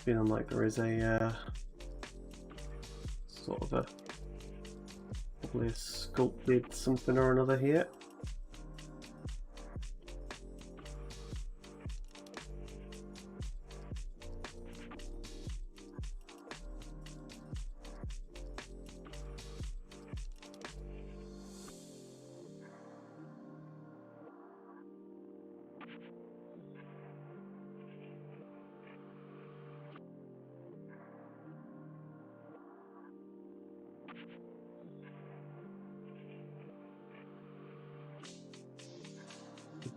feeling like there is a sort of a probably a sculpted something or another here.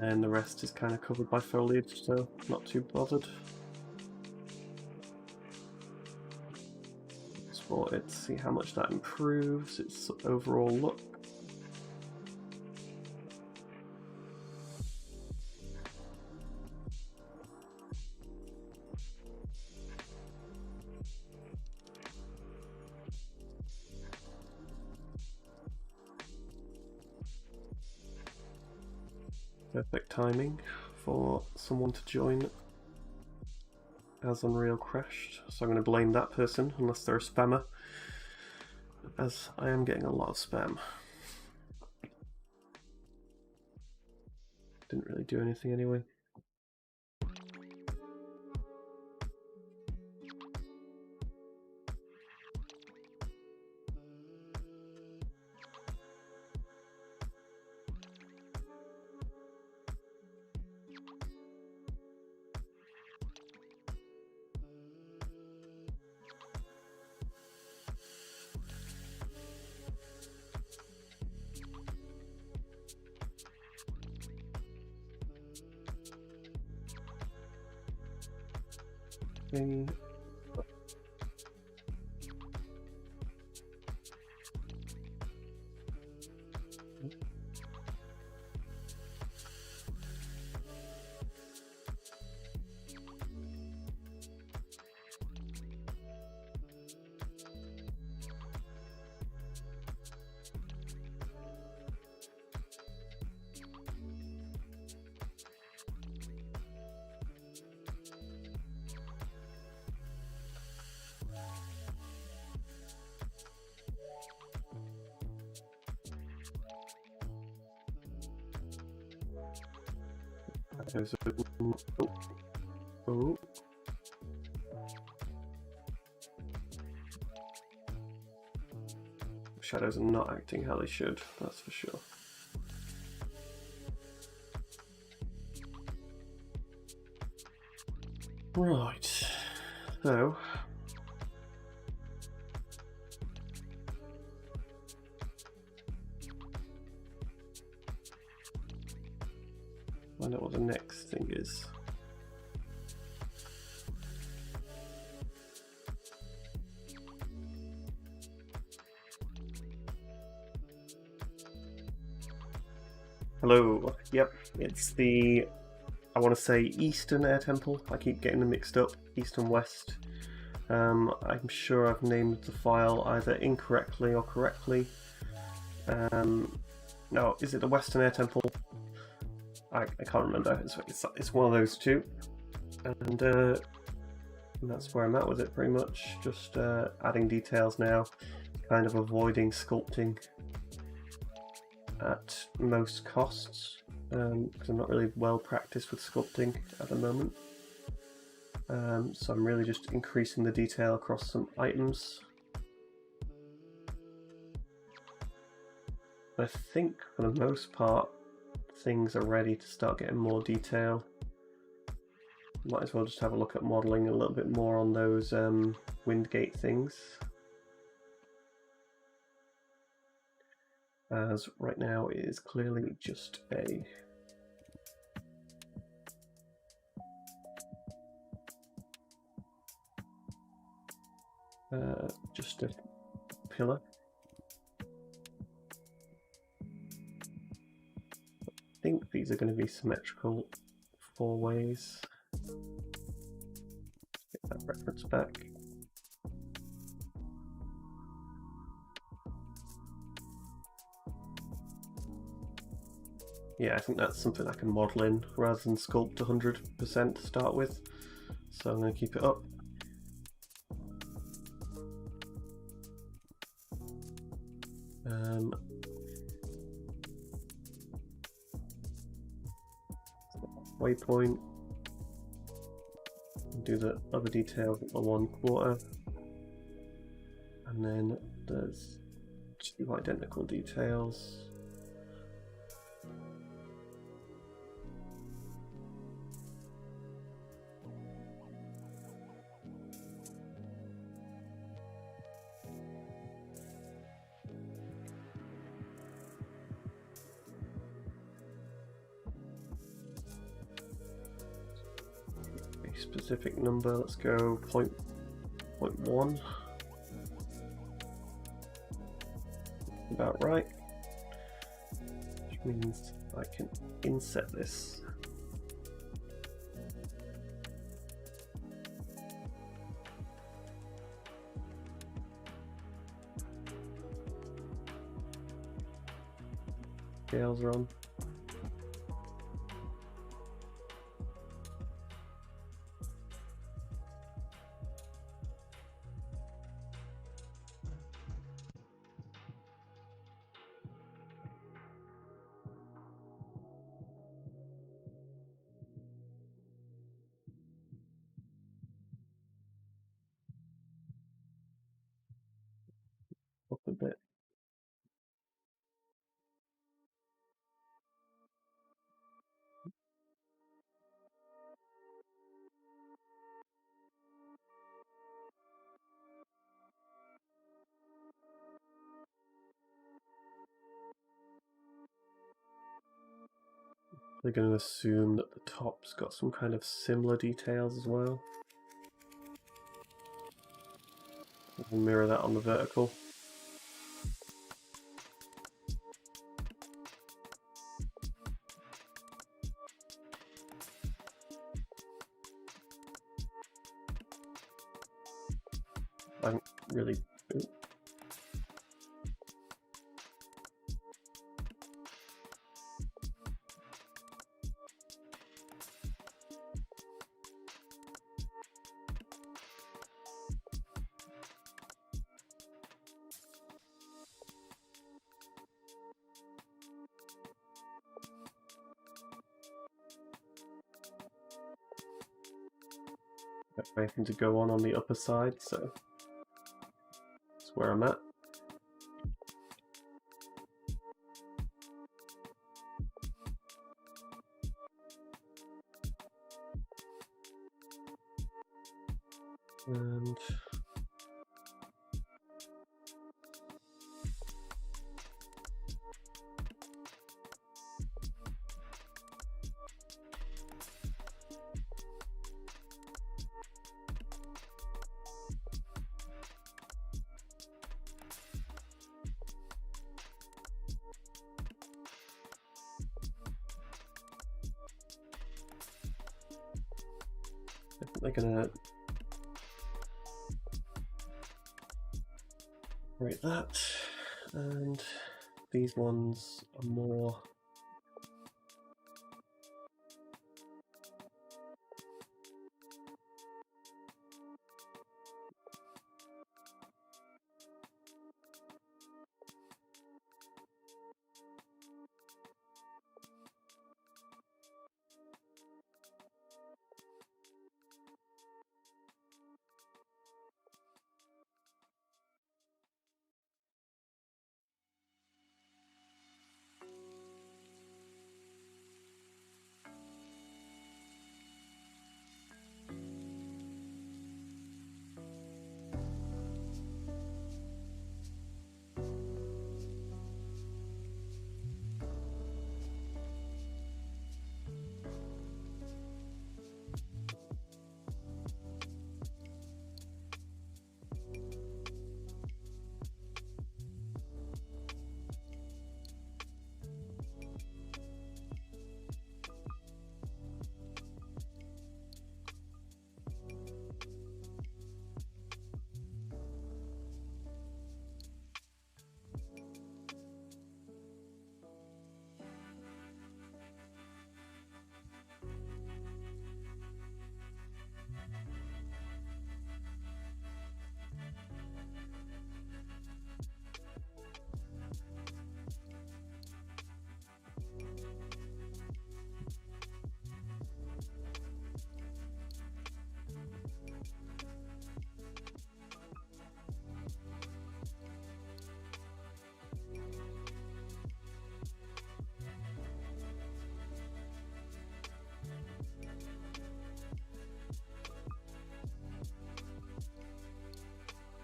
And the rest is kind of covered by foliage, so not too bothered. Export it, see how much that improves its overall look. Perfect timing for someone to join as Unreal crashed, so I'm going to blame that person unless they're a spammer, as I am getting a lot of spam. Didn't really do anything anyway. Okay. Oh. Shadows are not acting how they should, that's for sure. Right, so find out what the next thing is. Hello, yep, it's the, I want to say Eastern Air Temple. I keep getting them mixed up, East and West. I'm sure I've named the file either incorrectly or correctly. No, is it the Western Air Temple? I can't remember. It's one of those two, and that's where I'm at with it pretty much. Just adding details now, kind of avoiding sculpting at most costs, because I'm not really well practiced with sculpting at the moment. So I'm really just increasing the detail across some items. I think for the most part things are ready to start getting more detail. Might as well just have a look at modelling a little bit more on those windgate things, as right now it is clearly just a pillar. I think these are going to be symmetrical 4 ways. Get that reference back. Yeah, I think that's something I can model in rather than sculpt 100% to start with. So I'm going to keep it up. Waypoint. Do the other details at the 1/4, and then there's 2 identical details. A specific number, let's go 0.1. About right, which means I can inset this. Scales are on. Up a bit. They're going to assume that the top's got some kind of similar details as well. We'll mirror that on the vertical. I don't really. Anything to go on the upper side, so that's where I'm at. And they're gonna rate that, and these ones are more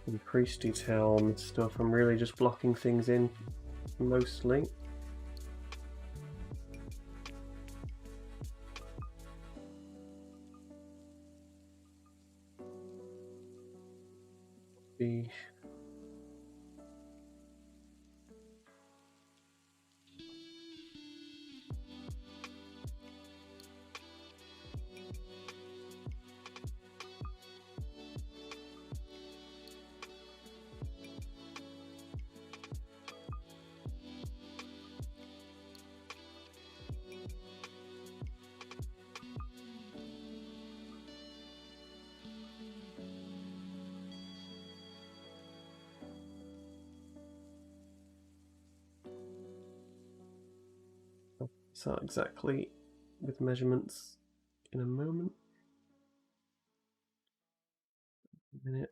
increase detail on this stuff. I'm really just blocking things in mostly. Be so exactly with measurements in a moment. A minute.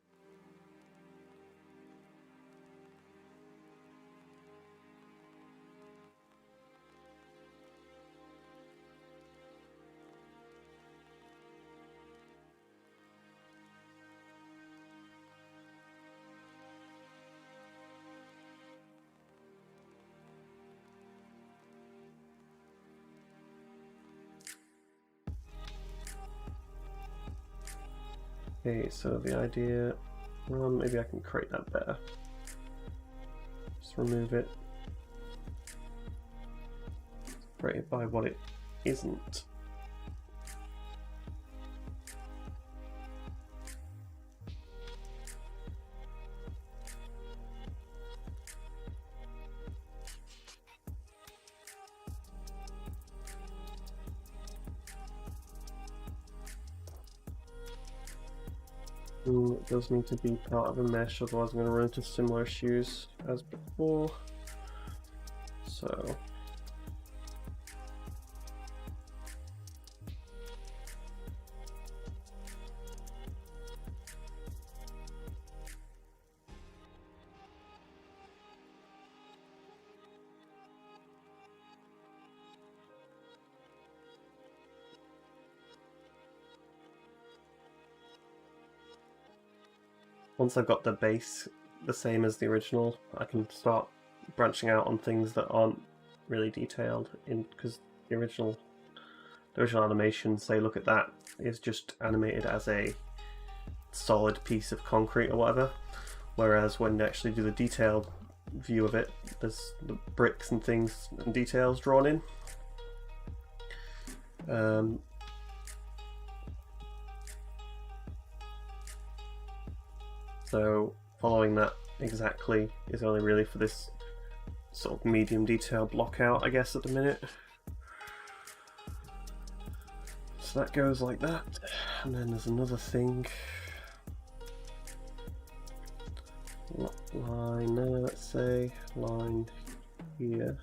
Okay, so the idea, maybe I can create that better. Just remove it. Create it by what it isn't. It does need to be part of a mesh, otherwise I'm going to run into similar issues as before. So once I've got the base the same as the original, I can start branching out on things that aren't really detailed, because the original animation, say look at that, is just animated as a solid piece of concrete or whatever, whereas when you actually do the detailed view of it, there's the bricks and things and details drawn in. So following that exactly is only really for this sort of medium detail block out, I guess, at the minute. So that goes like that, and then there's another thing. Line there, let's say, line here.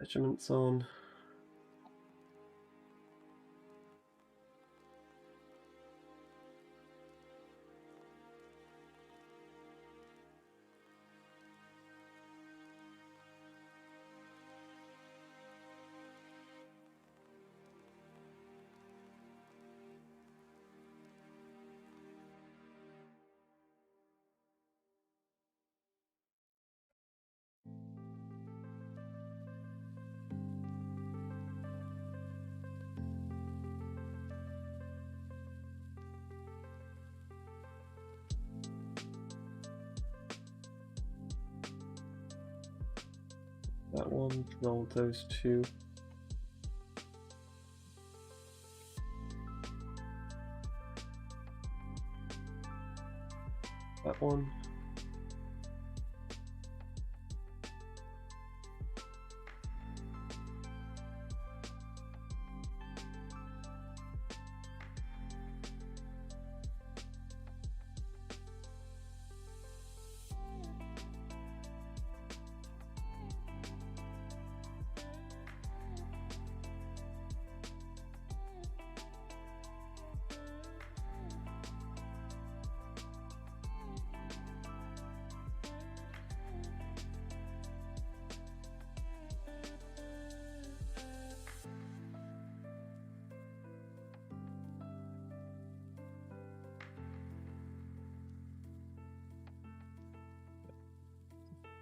Measurements on. That one, roll those two. That one.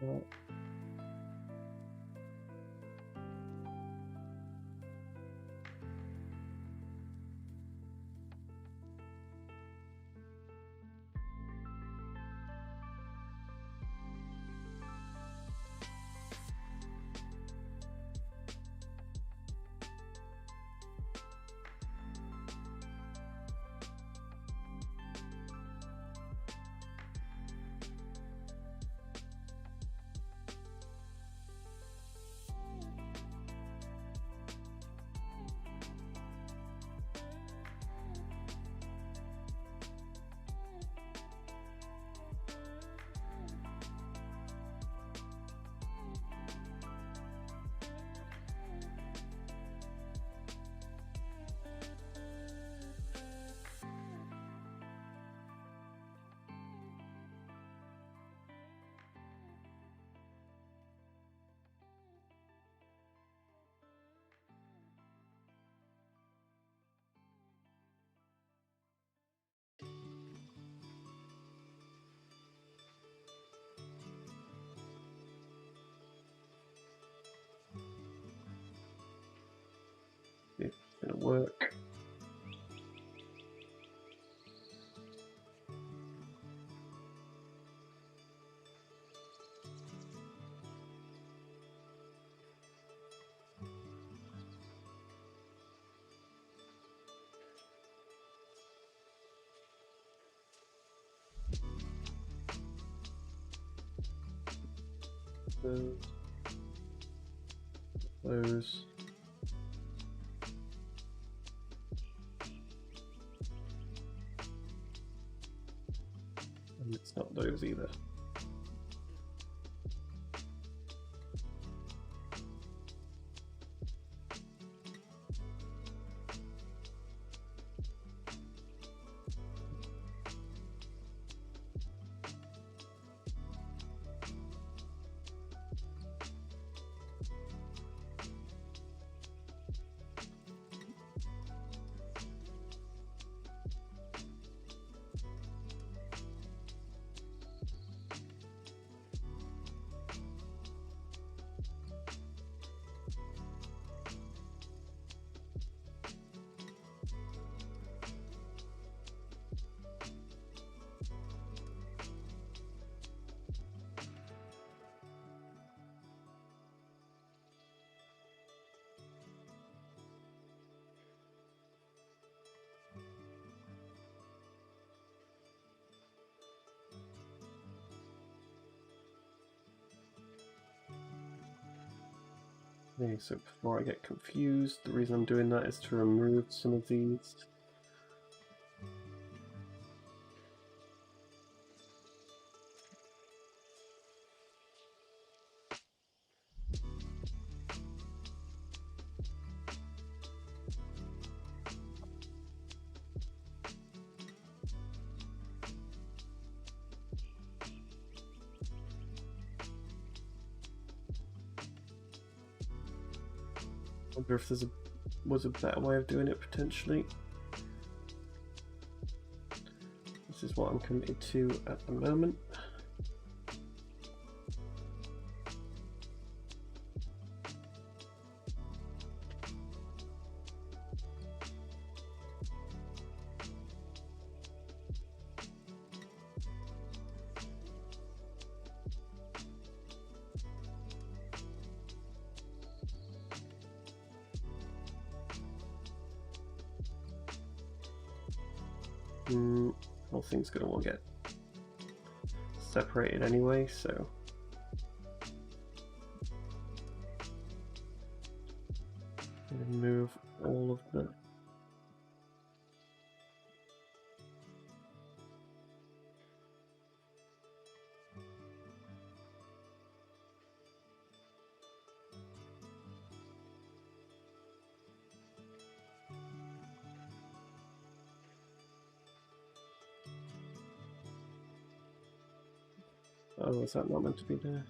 Right. It's gonna work. Those. And it's not those either. Okay, so before I get confused, the reason I'm doing that is to remove some of these. I wonder if there's was a better way of doing it potentially. This is what I'm committed to at the moment. Whole thing's gonna want to get separated anyway, so remove all of the oh, is that not meant to be there?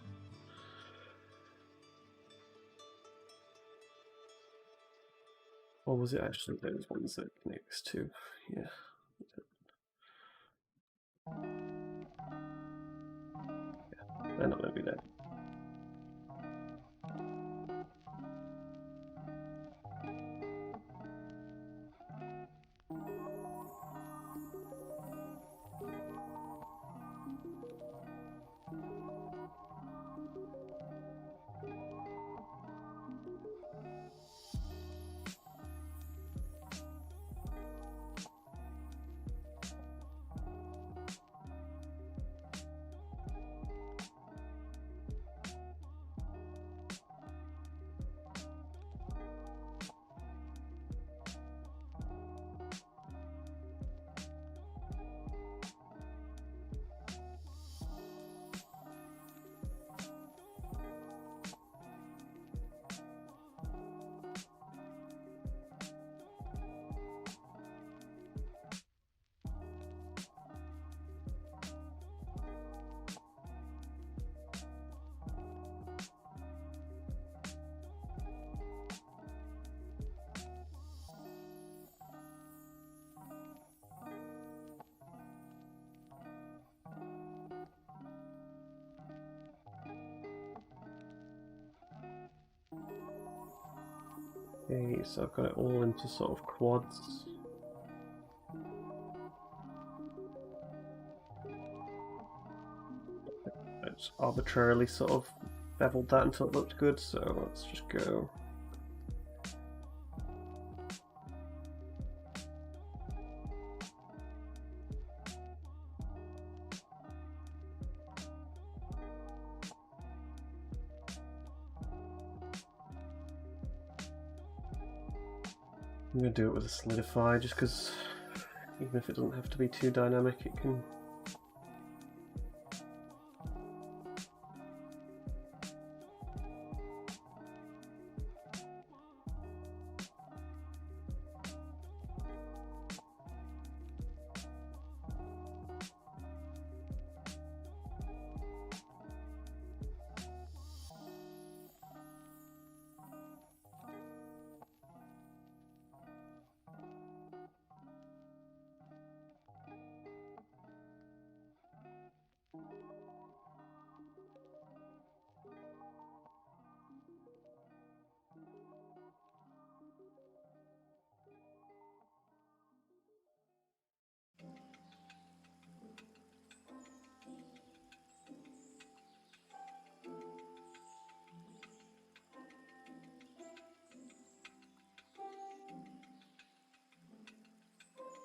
Or was it actually those ones that connects to? Yeah. They're not going to be there. Okay, so I've got it all into sort of quads. I just arbitrarily sort of beveled that until it looked good, so let's just go. I'm going to do it with a solidify just because even if it doesn't have to be too dynamic, it can.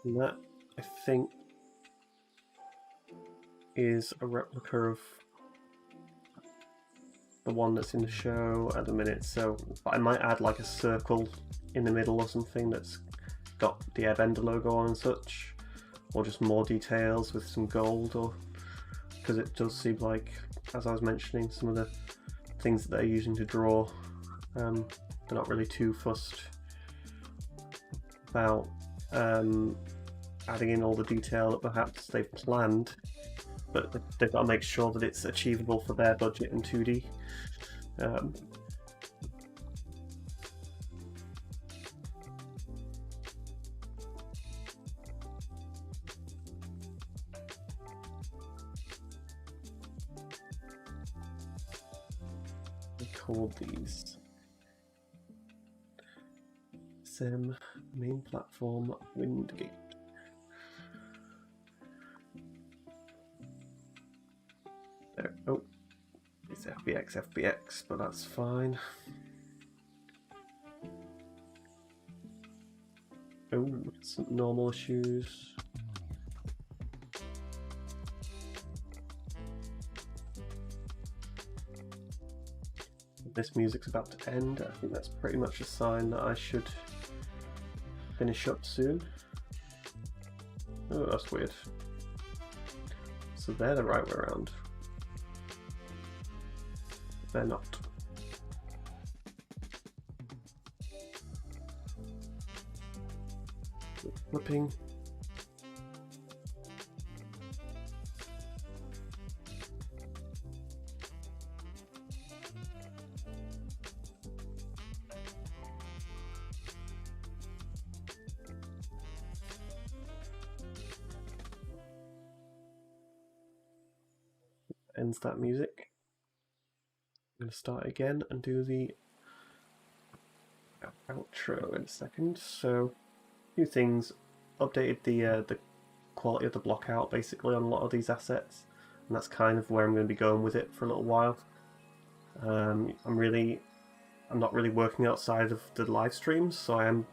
And that, I think, is a replica of the one that's in the show at the minute, so I might add like a circle in the middle or something that's got the Airbender logo on and such, or just more details with some gold, or because it does seem like, as I was mentioning, some of the things that they're using to draw, they're not really too fussed about adding in all the detail that perhaps they've planned, but they've got to make sure that it's achievable for their budget in 2D. We call these Sim main platform Windgate. There. Oh, it's FBX, but that's fine. Oh, some normal issues. This music's about to end. I think that's pretty much a sign that I should finish up soon. Oh, that's weird. So they're the right way around. They're not. Flipping. Ends that music. I'm going to start again and do the outro in a second. So, a few things. Updated the quality of the block out basically on a lot of these assets, and that's kind of where I'm going to be going with it for a little while. I'm not really working outside of the live streams, so I am,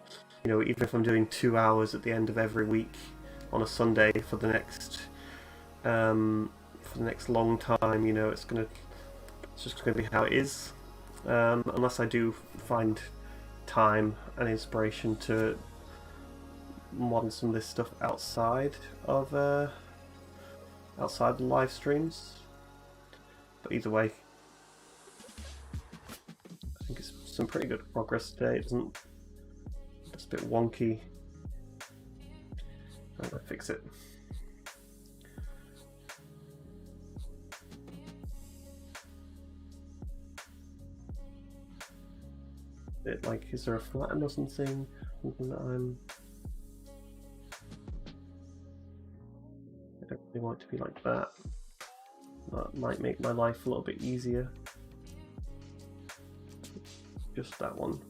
even if I'm doing 2 hours at the end of every week on a Sunday for the next long time, it's just going to be how it is, unless I do find time and inspiration to model some of this stuff outside of the live streams. But either way, I think it's some pretty good progress today. It's a bit wonky. I'm gonna fix it. Is there a flatten or something? Something that I don't really want it to be like that. That might make my life a little bit easier. Just that one.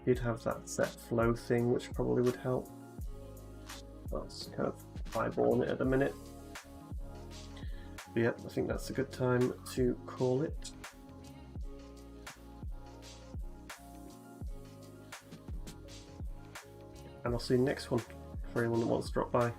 You'd have that set flow thing, which probably would help. That's kind of eyeballing it at the minute. But yeah, I think that's a good time to call it. And I'll see you next one for anyone that wants to drop by.